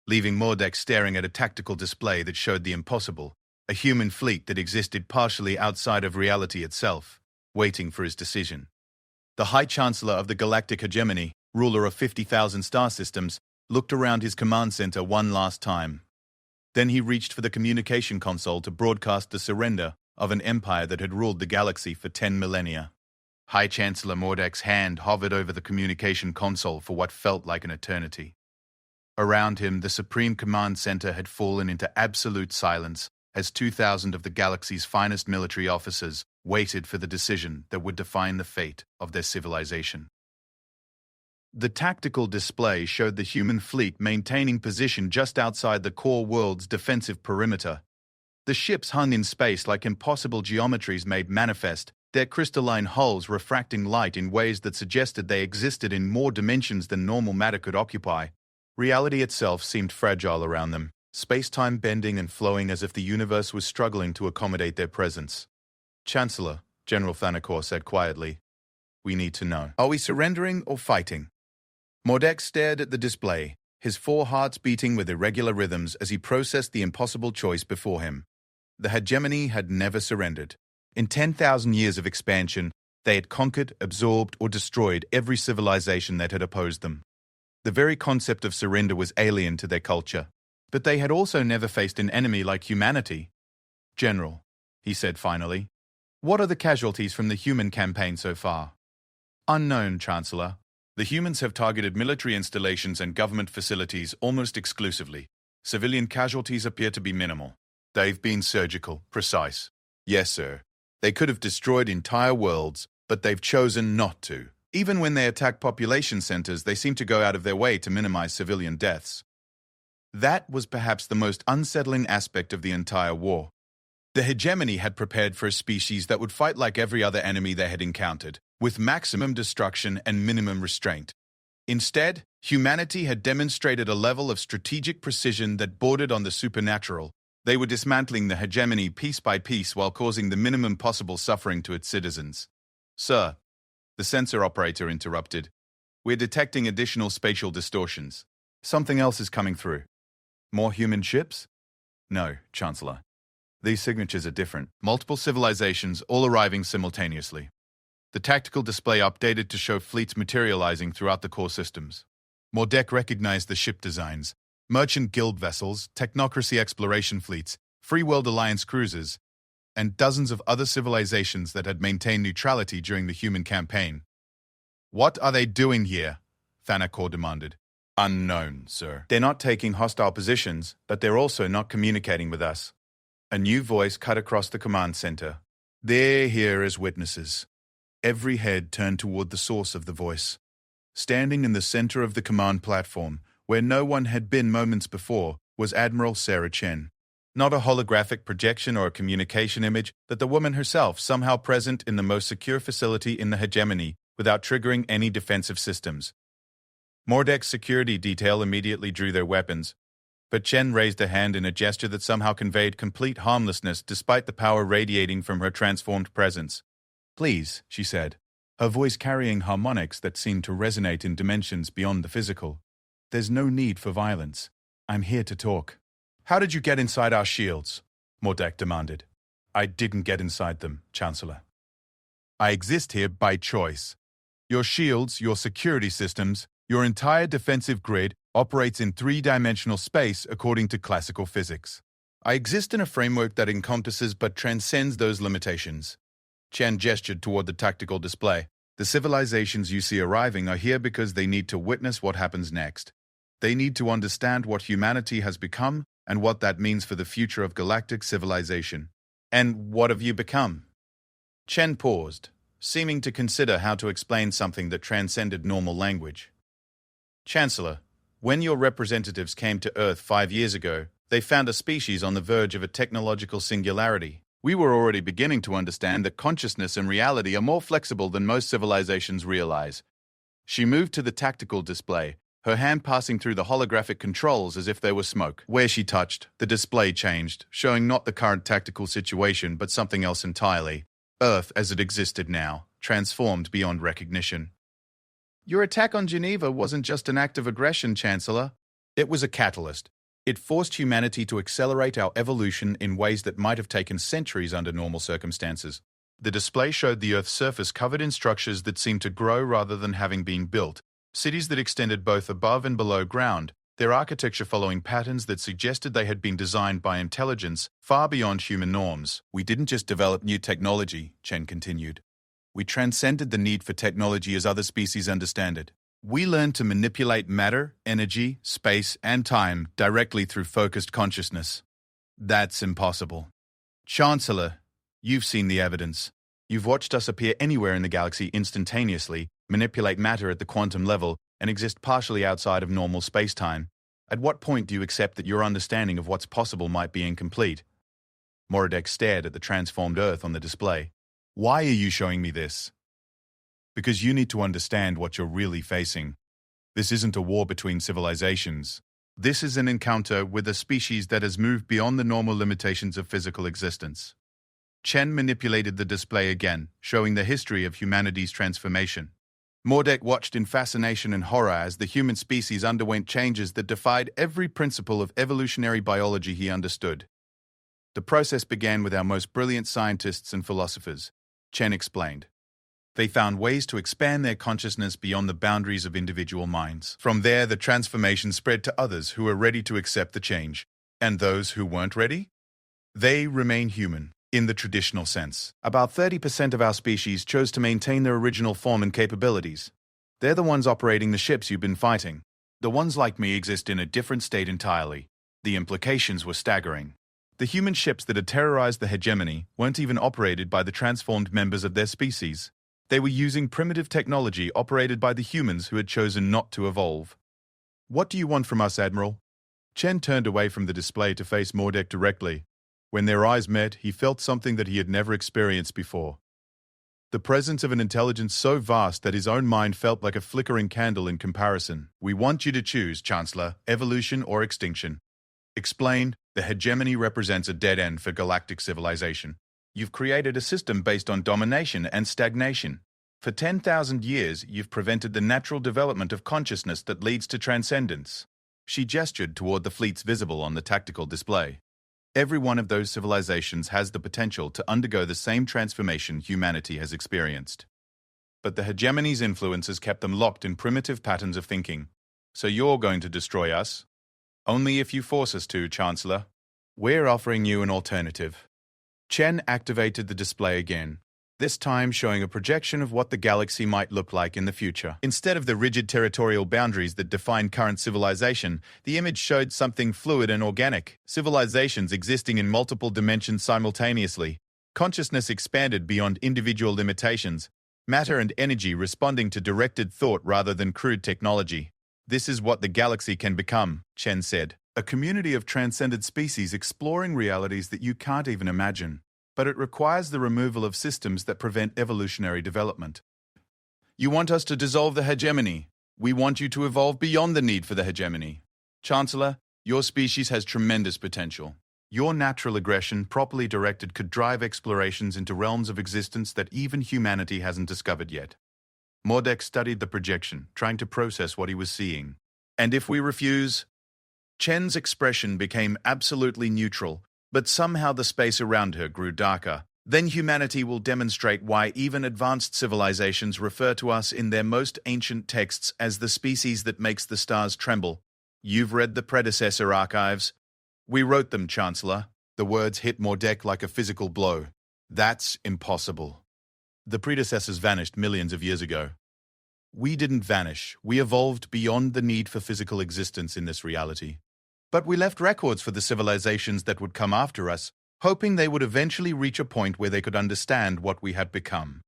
leaving Mordek staring at a tactical display that showed the impossible, a human fleet that existed partially outside of reality itself, waiting for his decision. The High Chancellor of the Galactic Hegemony, ruler of 50,000 star systems, looked around his command center one last time. Then he reached for the communication console to broadcast the surrender of an empire that had ruled the galaxy for 10 millennia. High Chancellor Mordek's hand hovered over the communication console for what felt like an eternity. Around him, the Supreme Command Center had fallen into absolute silence as 2,000 of the galaxy's finest military officers waited for the decision that would define the fate of their civilization. The tactical display showed the human fleet maintaining position just outside the core world's defensive perimeter. The ships hung in space like impossible geometries made manifest their crystalline hulls refracting light in ways that suggested they existed in more dimensions than normal matter could occupy. Reality itself seemed fragile around them, space-time bending and flowing as if the universe was struggling to accommodate their presence. "Chancellor," General Thanakor said quietly, "we need to know. Are we surrendering or fighting?" Mordek stared at the display, his 4 hearts beating with irregular rhythms as he processed the impossible choice before him. The hegemony had never surrendered. In 10,000 years of expansion, they had conquered, absorbed, or destroyed every civilization that had opposed them. The very concept of surrender was alien to their culture. But they had also never faced an enemy like humanity. "General," he said finally, "what are the casualties from the human campaign so far?" "Unknown, Chancellor. The humans have targeted military installations and government facilities almost exclusively. Civilian casualties appear to be minimal. They've been surgical, precise. Yes, sir. They could have destroyed entire worlds, but they've chosen not to. Even when they attack population centers, they seem to go out of their way to minimize civilian deaths." That was perhaps the most unsettling aspect of the entire war. The hegemony had prepared for a species that would fight like every other enemy they had encountered, with maximum destruction and minimum restraint. Instead, humanity had demonstrated a level of strategic precision that bordered on the supernatural. They were dismantling the hegemony piece by piece while causing the minimum possible suffering to its citizens. "Sir," the sensor operator interrupted, "we're detecting additional spatial distortions. Something else is coming through." "More human ships?" "No, Chancellor. These signatures are different. Multiple civilizations all arriving simultaneously." The tactical display updated to show fleets materializing throughout the core systems. Mordek recognized the ship designs: merchant guild vessels, technocracy exploration fleets, Free World Alliance cruisers, and dozens of other civilizations that had maintained neutrality during the human campaign. "What are they doing here?" Thanakor demanded. "Unknown, sir. They're not taking hostile positions, but they're also not communicating with us." A new voice cut across the command center. "They're here as witnesses." Every head turned toward the source of the voice. Standing in the center of the command platform, where no one had been moments before, was Admiral Sarah Chen. Not a holographic projection or a communication image, but the woman herself somehow present in the most secure facility in the hegemony without triggering any defensive systems. Mordek's security detail immediately drew their weapons, but Chen raised a hand in a gesture that somehow conveyed complete harmlessness despite the power radiating from her transformed presence. "Please," she said, her voice carrying harmonics that seemed to resonate in dimensions beyond the physical. "There's no need for violence. I'm here to talk." "How did you get inside our shields?" Mordek demanded. "I didn't get inside them, Chancellor. I exist here by choice. Your shields, your security systems, your entire defensive grid operates in 3-dimensional space according to classical physics. I exist in a framework that encompasses but transcends those limitations." Chen gestured toward the tactical display. "The civilizations you see arriving are here because they need to witness what happens next. They need to understand what humanity has become and what that means for the future of galactic civilization." "And what have you become?" Chen paused, seeming to consider how to explain something that transcended normal language. "Chancellor, when your representatives came to Earth 5 years ago, they found a species on the verge of a technological singularity. We were already beginning to understand that consciousness and reality are more flexible than most civilizations realize." She moved to the tactical display, her hand passing through the holographic controls as if they were smoke. Where she touched, the display changed, showing not the current tactical situation but something else entirely. Earth as it existed now, transformed beyond recognition. "Your attack on Geneva wasn't just an act of aggression, Chancellor. It was a catalyst. It forced humanity to accelerate our evolution in ways that might have taken centuries under normal circumstances." The display showed the Earth's surface covered in structures that seemed to grow rather than having been built. Cities that extended both above and below ground, their architecture following patterns that suggested they had been designed by intelligence far beyond human norms. "We didn't just develop new technology," Chen continued. "We transcended the need for technology as other species understand it. We learned to manipulate matter, energy, space, and time directly through focused consciousness. That's impossible. Chancellor, you've seen the evidence. You've watched us appear anywhere in the galaxy instantaneously, manipulate matter at the quantum level, and exist partially outside of normal space-time. At what point do you accept that your understanding of what's possible might be incomplete?" Moradek stared at the transformed Earth on the display. Why are you showing me this? Because you need to understand what you're really facing. This isn't a war between civilizations. This is an encounter with a species that has moved beyond the normal limitations of physical existence. Chen manipulated the display again, showing the history of humanity's transformation. Mordek watched in fascination and horror as the human species underwent changes that defied every principle of evolutionary biology he understood. The process began with our most brilliant scientists and philosophers, Chen explained. They found ways to expand their consciousness beyond the boundaries of individual minds. From there, the transformation spread to others who were ready to accept the change. And those who weren't ready? They remain human, in the traditional sense. About 30% of our species chose to maintain their original form and capabilities. They're the ones operating the ships you've been fighting. The ones like me exist in a different state entirely. The implications were staggering. The human ships that had terrorized the hegemony weren't even operated by the transformed members of their species. They were using primitive technology operated by the humans who had chosen not to evolve. What do you want from us, Admiral? Chen turned away from the display to face Mordek directly. When their eyes met, he felt something that he had never experienced before. The presence of an intelligence so vast that his own mind felt like a flickering candle in comparison. We want you to choose, Chancellor, evolution or extinction. Explained, the hegemony represents a dead end for galactic civilization. You've created a system based on domination and stagnation. For 10,000 years, you've prevented the natural development of consciousness that leads to transcendence. She gestured toward the fleets visible on the tactical display. Every one of those civilizations has the potential to undergo the same transformation humanity has experienced. But the hegemony's influence has kept them locked in primitive patterns of thinking. So you're going to destroy us? Only if you force us to, Chancellor. We're offering you an alternative. Chen activated the display again, this time showing a projection of what the galaxy might look like in the future. Instead of the rigid territorial boundaries that define current civilization, the image showed something fluid and organic, civilizations existing in multiple dimensions simultaneously. Consciousness expanded beyond individual limitations, matter and energy responding to directed thought rather than crude technology. This is what the galaxy can become, Chen said. A community of transcended species exploring realities that you can't even imagine. But it requires the removal of systems that prevent evolutionary development. You want us to dissolve the hegemony. We want you to evolve beyond the need for the hegemony. Chancellor, your species has tremendous potential. Your natural aggression, properly directed, could drive explorations into realms of existence that even humanity hasn't discovered yet. Mordek studied the projection, trying to process what he was seeing. And if we refuse? Chen's expression became absolutely neutral, but somehow the space around her grew darker. Then humanity will demonstrate why even advanced civilizations refer to us in their most ancient texts as the species that makes the stars tremble. You've read the predecessor archives. We wrote them, Chancellor. The words hit Mordek like a physical blow. That's impossible. The predecessors vanished millions of years ago. We didn't vanish. We evolved beyond the need for physical existence in this reality. But we left records for the civilizations that would come after us, hoping they would eventually reach a point where they could understand what we had become.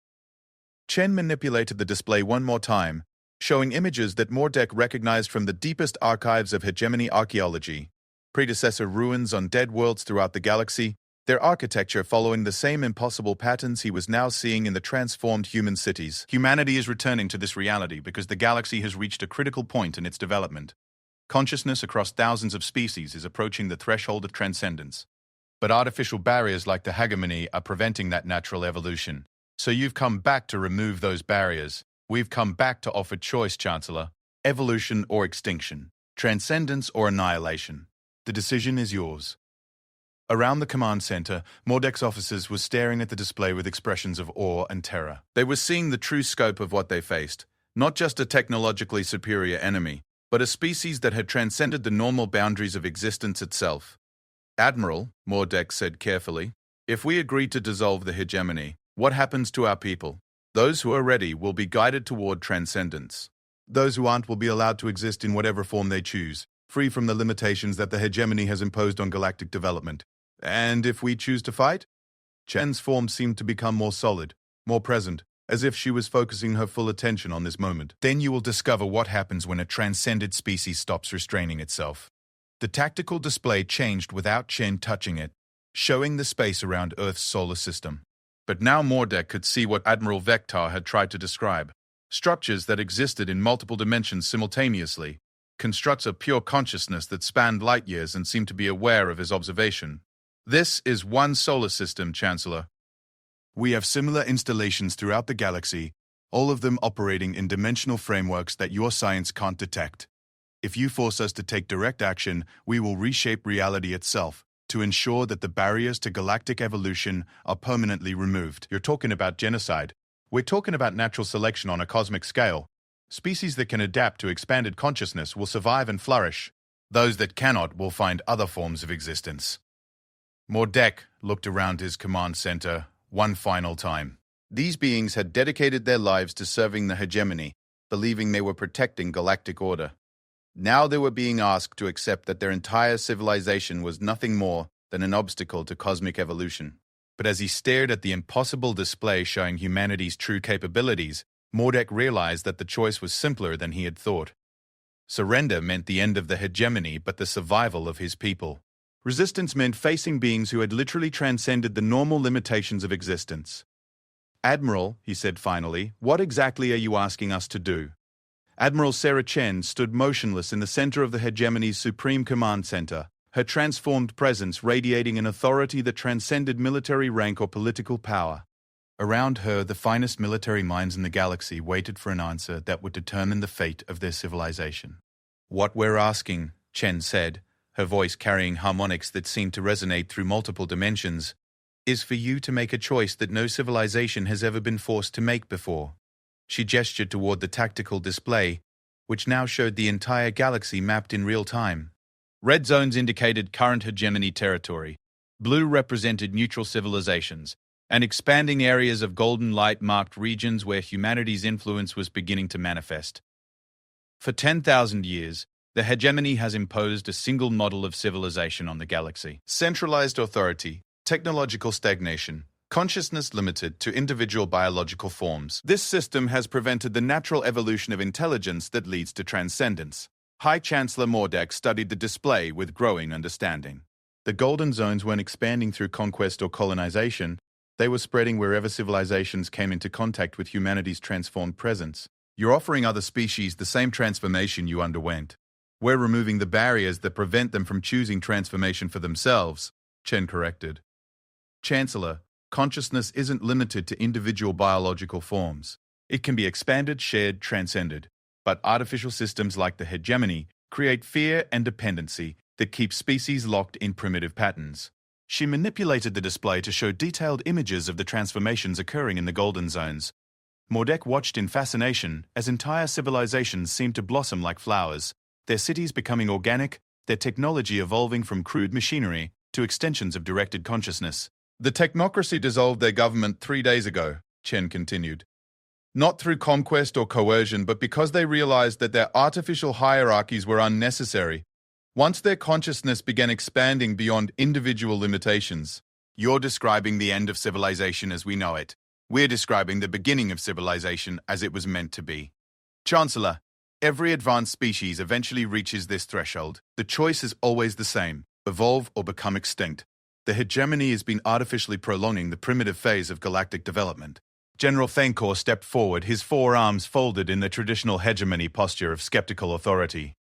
Chen manipulated the display one more time, showing images that Mordek recognized from the deepest archives of hegemony archaeology. Predecessor ruins on dead worlds throughout the galaxy, their architecture following the same impossible patterns he was now seeing in the transformed human cities. Humanity is returning to this reality because the galaxy has reached a critical point in its development. Consciousness across thousands of species is approaching the threshold of transcendence. But artificial barriers like the hegemony are preventing that natural evolution. So you've come back to remove those barriers. We've come back to offer choice, Chancellor. Evolution or extinction. Transcendence or annihilation. The decision is yours. Around the command center, Mordek's officers were staring at the display with expressions of awe and terror. They were seeing the true scope of what they faced. Not just a technologically superior enemy, but a species that had transcended the normal boundaries of existence itself. Admiral, Mordek said carefully, if we agree to dissolve the hegemony, what happens to our people? Those who are ready will be guided toward transcendence. Those who aren't will be allowed to exist in whatever form they choose, free from the limitations that the hegemony has imposed on galactic development. And if we choose to fight? Chen's form seemed to become more solid, more present, as if she was focusing her full attention on this moment. Then you will discover what happens when a transcended species stops restraining itself. The tactical display changed without Chen touching it, showing the space around Earth's solar system. But now Mordek could see what Admiral Vector had tried to describe. Structures that existed in multiple dimensions simultaneously. Constructs of pure consciousness that spanned light years and seemed to be aware of his observation. This is one solar system, Chancellor. We have similar installations throughout the galaxy, all of them operating in dimensional frameworks that your science can't detect. If you force us to take direct action, we will reshape reality itself to ensure that the barriers to galactic evolution are permanently removed. You're talking about genocide. We're talking about natural selection on a cosmic scale. Species that can adapt to expanded consciousness will survive and flourish. Those that cannot will find other forms of existence. Mordek looked around his command center one final time. These beings had dedicated their lives to serving the hegemony, believing they were protecting galactic order. Now they were being asked to accept that their entire civilization was nothing more than an obstacle to cosmic evolution. But as he stared at the impossible display showing humanity's true capabilities, Mordek realized that the choice was simpler than he had thought. Surrender meant the end of the hegemony, but the survival of his people. Resistance meant facing beings who had literally transcended the normal limitations of existence. Admiral, he said finally, what exactly are you asking us to do? Admiral Sarah Chen stood motionless in the center of the hegemony's supreme command center, her transformed presence radiating an authority that transcended military rank or political power. Around her, the finest military minds in the galaxy waited for an answer that would determine the fate of their civilization. What we're asking, Chen said, her voice carrying harmonics that seemed to resonate through multiple dimensions, is for you to make a choice that no civilization has ever been forced to make before. She gestured toward the tactical display, which now showed the entire galaxy mapped in real time. Red zones indicated current hegemony territory. Blue represented neutral civilizations, and expanding areas of golden light marked regions where humanity's influence was beginning to manifest. For 10,000 years, the hegemony has imposed a single model of civilization on the galaxy. Centralized authority, technological stagnation, consciousness limited to individual biological forms. This system has prevented the natural evolution of intelligence that leads to transcendence. High Chancellor Mordek studied the display with growing understanding. The golden zones weren't expanding through conquest or colonization. They were spreading wherever civilizations came into contact with humanity's transformed presence. You're offering other species the same transformation you underwent. We're removing the barriers that prevent them from choosing transformation for themselves, Chen corrected. Chancellor, consciousness isn't limited to individual biological forms. It can be expanded, shared, transcended. But artificial systems like the hegemony create fear and dependency that keep species locked in primitive patterns. She manipulated the display to show detailed images of the transformations occurring in the golden zones. Mordek watched in fascination as entire civilizations seemed to blossom like flowers, their cities becoming organic, their technology evolving from crude machinery to extensions of directed consciousness. The technocracy dissolved their government 3 days ago, Chen continued. Not through conquest or coercion, but because they realized that their artificial hierarchies were unnecessary. Once their consciousness began expanding beyond individual limitations. You're describing the end of civilization as we know it. We're describing the beginning of civilization as it was meant to be. Chancellor, every advanced species eventually reaches this threshold. The choice is always the same: evolve or become extinct. The hegemony has been artificially prolonging the primitive phase of galactic development. General Thankor stepped forward, his forearms folded in the traditional hegemony posture of skeptical authority.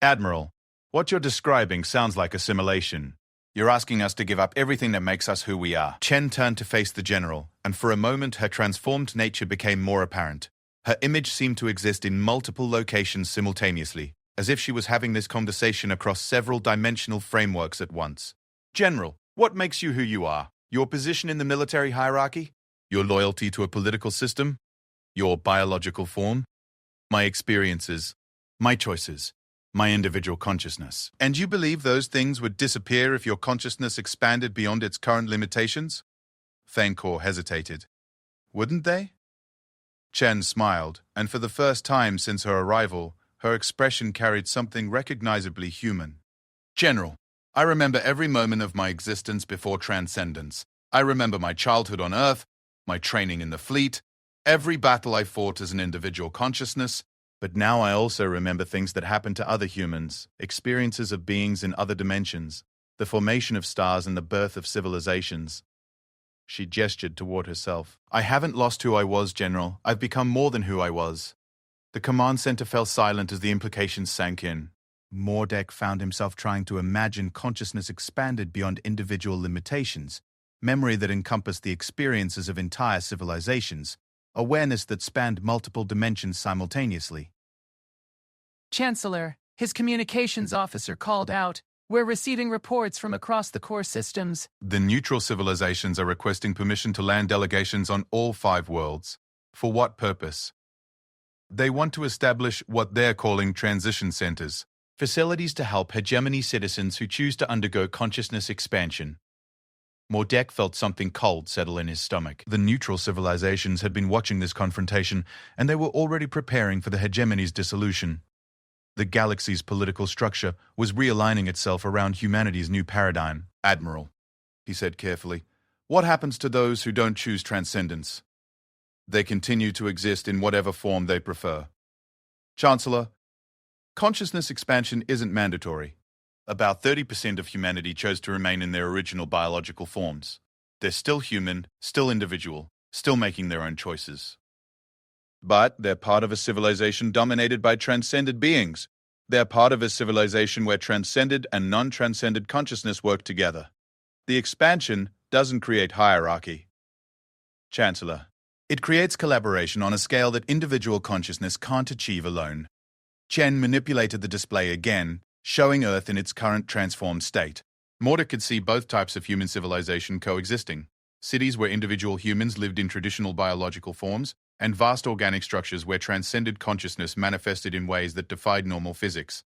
Admiral, what you're describing sounds like assimilation. You're asking us to give up everything that makes us who we are. Chen turned to face the general, and for a moment her transformed nature became more apparent. Her image seemed to exist in multiple locations simultaneously, as if she was having this conversation across several dimensional frameworks at once. General, what makes you who you are? Your position in the military hierarchy? Your loyalty to a political system? Your biological form? My experiences? My choices? My individual consciousness? And you believe those things would disappear if your consciousness expanded beyond its current limitations? Thankor hesitated. Wouldn't they? Chen smiled, and for the first time since her arrival, her expression carried something recognizably human. General, I remember every moment of my existence before transcendence. I remember my childhood on Earth, my training in the fleet, every battle I fought as an individual consciousness, but now I also remember things that happened to other humans, experiences of beings in other dimensions, the formation of stars and the birth of civilizations. She gestured toward herself. I haven't lost who I was, General. I've become more than who I was. The command center fell silent as the implications sank in. Mordek found himself trying to imagine consciousness expanded beyond individual limitations, memory that encompassed the experiences of entire civilizations, awareness that spanned multiple dimensions simultaneously. Chancellor, his communications officer called out. We're receiving reports from across the core systems. The neutral civilizations are requesting permission to land delegations on all 5 worlds. For what purpose? They want to establish what they're calling transition centers, facilities to help hegemony citizens who choose to undergo consciousness expansion. Mordek felt something cold settle in his stomach. The neutral civilizations had been watching this confrontation, and they were already preparing for the hegemony's dissolution. The galaxy's political structure was realigning itself around humanity's new paradigm. Admiral, he said carefully, what happens to those who don't choose transcendence? They continue to exist in whatever form they prefer. Chancellor, consciousness expansion isn't mandatory. About 30% of humanity chose to remain in their original biological forms. They're still human, still individual, still making their own choices. But they're part of a civilization dominated by transcended beings. They're part of a civilization where transcended and non-transcended consciousness work together. The expansion doesn't create hierarchy. Chancellor, it creates collaboration on a scale that individual consciousness can't achieve alone. Chen manipulated the display again, showing Earth in its current transformed state. Mordek could see both types of human civilization coexisting. Cities where individual humans lived in traditional biological forms, and vast organic structures where transcended consciousness manifested in ways that defied normal physics.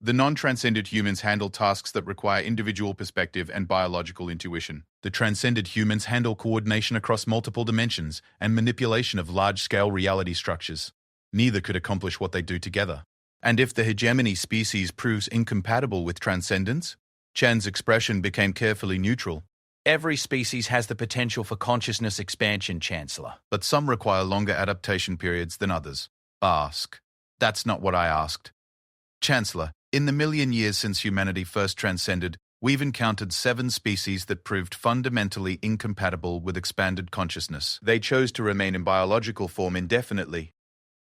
The non-transcended humans handle tasks that require individual perspective and biological intuition. The transcended humans handle coordination across multiple dimensions and manipulation of large-scale reality structures. Neither could accomplish what they do together. And if the hegemony species proves incompatible with transcendence? Chen's expression became carefully neutral. Every species has the potential for consciousness expansion, Chancellor. But some require longer adaptation periods than others. Ask. That's not what I asked. Chancellor, in the million years since humanity first transcended, we've encountered 7 species that proved fundamentally incompatible with expanded consciousness. They chose to remain in biological form indefinitely.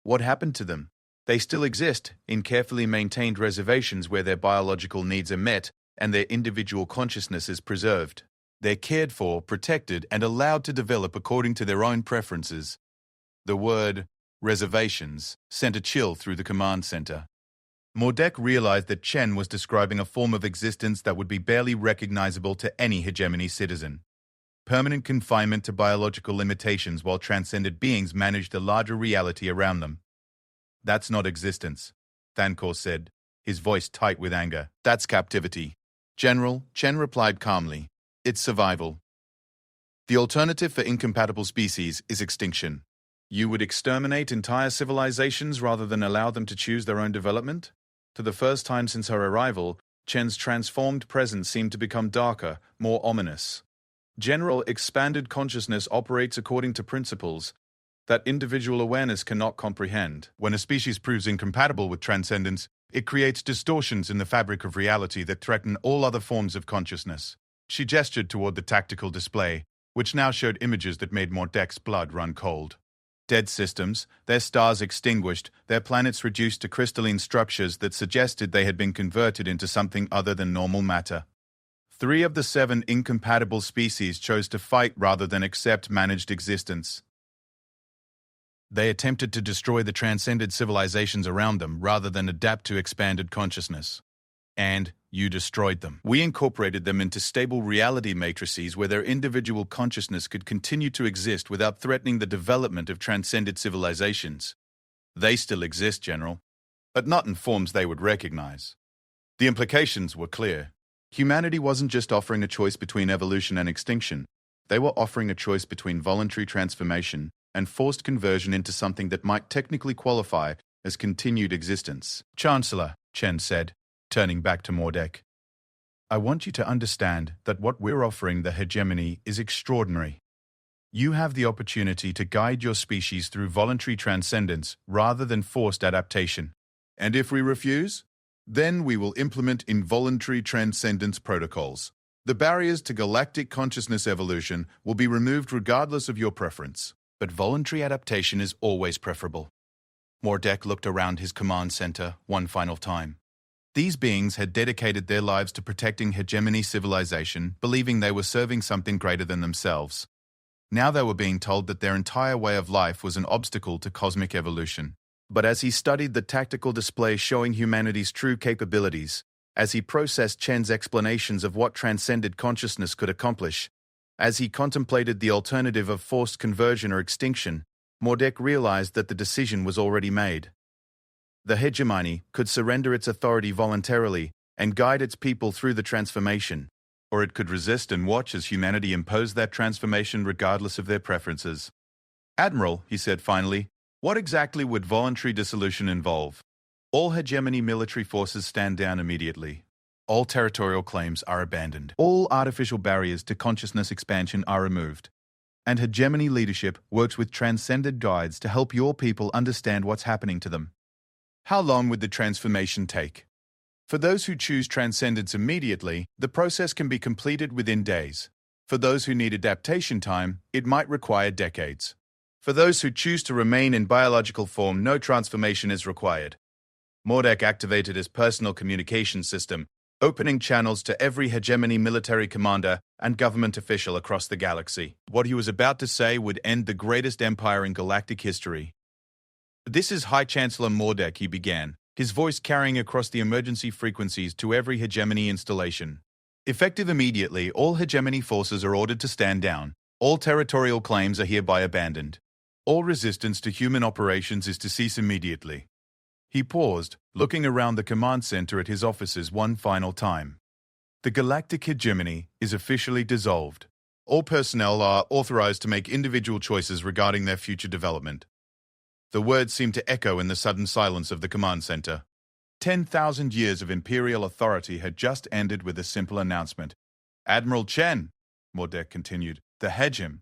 What happened to them? They still exist in carefully maintained reservations where their biological needs are met and their individual consciousness is preserved. They're cared for, protected, and allowed to develop according to their own preferences. The word, reservations, sent a chill through the command center. Mordek realized that Chen was describing a form of existence that would be barely recognizable to any hegemony citizen. Permanent confinement to biological limitations while transcended beings managed a larger reality around them. That's not existence, Thancor said, his voice tight with anger. That's captivity. General, Chen replied calmly. It's survival. The alternative for incompatible species is extinction. You would exterminate entire civilizations rather than allow them to choose their own development? For the first time since her arrival, Chen's transformed presence seemed to become darker, more ominous. General, expanded consciousness operates according to principles that individual awareness cannot comprehend. When a species proves incompatible with transcendence, it creates distortions in the fabric of reality that threaten all other forms of consciousness. She gestured toward the tactical display, which now showed images that made Mordek's blood run cold. Dead systems, their stars extinguished, their planets reduced to crystalline structures that suggested they had been converted into something other than normal matter. 3 of the 7 incompatible species chose to fight rather than accept managed existence. They attempted to destroy the transcended civilizations around them rather than adapt to expanded consciousness. And you destroyed them. We incorporated them into stable reality matrices where their individual consciousness could continue to exist without threatening the development of transcended civilizations. They still exist, General, but not in forms they would recognize. The implications were clear. Humanity wasn't just offering a choice between evolution and extinction. They were offering a choice between voluntary transformation and forced conversion into something that might technically qualify as continued existence. Chancellor, Chen said, turning back to Mordek, I want you to understand that what we're offering the hegemony is extraordinary. You have the opportunity to guide your species through voluntary transcendence rather than forced adaptation. And if we refuse, then we will implement involuntary transcendence protocols. The barriers to galactic consciousness evolution will be removed regardless of your preference. But voluntary adaptation is always preferable. Mordek looked around his command center one final time. These beings had dedicated their lives to protecting hegemony civilization, believing they were serving something greater than themselves. Now they were being told that their entire way of life was an obstacle to cosmic evolution. But as he studied the tactical display showing humanity's true capabilities, as he processed Chen's explanations of what transcended consciousness could accomplish, as he contemplated the alternative of forced conversion or extinction, Mordek realized that the decision was already made. The hegemony could surrender its authority voluntarily and guide its people through the transformation, or it could resist and watch as humanity imposed that transformation regardless of their preferences. "Admiral," he said finally, "what exactly would voluntary dissolution involve?" "All hegemony military forces stand down immediately. All territorial claims are abandoned. All artificial barriers to consciousness expansion are removed. And hegemony leadership works with transcended guides to help your people understand what's happening to them." How long would the transformation take? For those who choose transcendence immediately, the process can be completed within days. For those who need adaptation time, it might require decades. For those who choose to remain in biological form, no transformation is required. Mordek activated his personal communication system, opening channels to every hegemony military commander and government official across the galaxy. What he was about to say would end the greatest empire in galactic history. "This is High Chancellor Mordek," he began, his voice carrying across the emergency frequencies to every hegemony installation. "Effective immediately, all hegemony forces are ordered to stand down. All territorial claims are hereby abandoned. All resistance to human operations is to cease immediately." He paused, looking around the command center at his officers one final time. "The galactic hegemony is officially dissolved. All personnel are authorized to make individual choices regarding their future development." The words seemed to echo in the sudden silence of the command center. 10,000 years of imperial authority had just ended with a simple announcement. "Admiral Chen," Mordek continued, "the Hegem,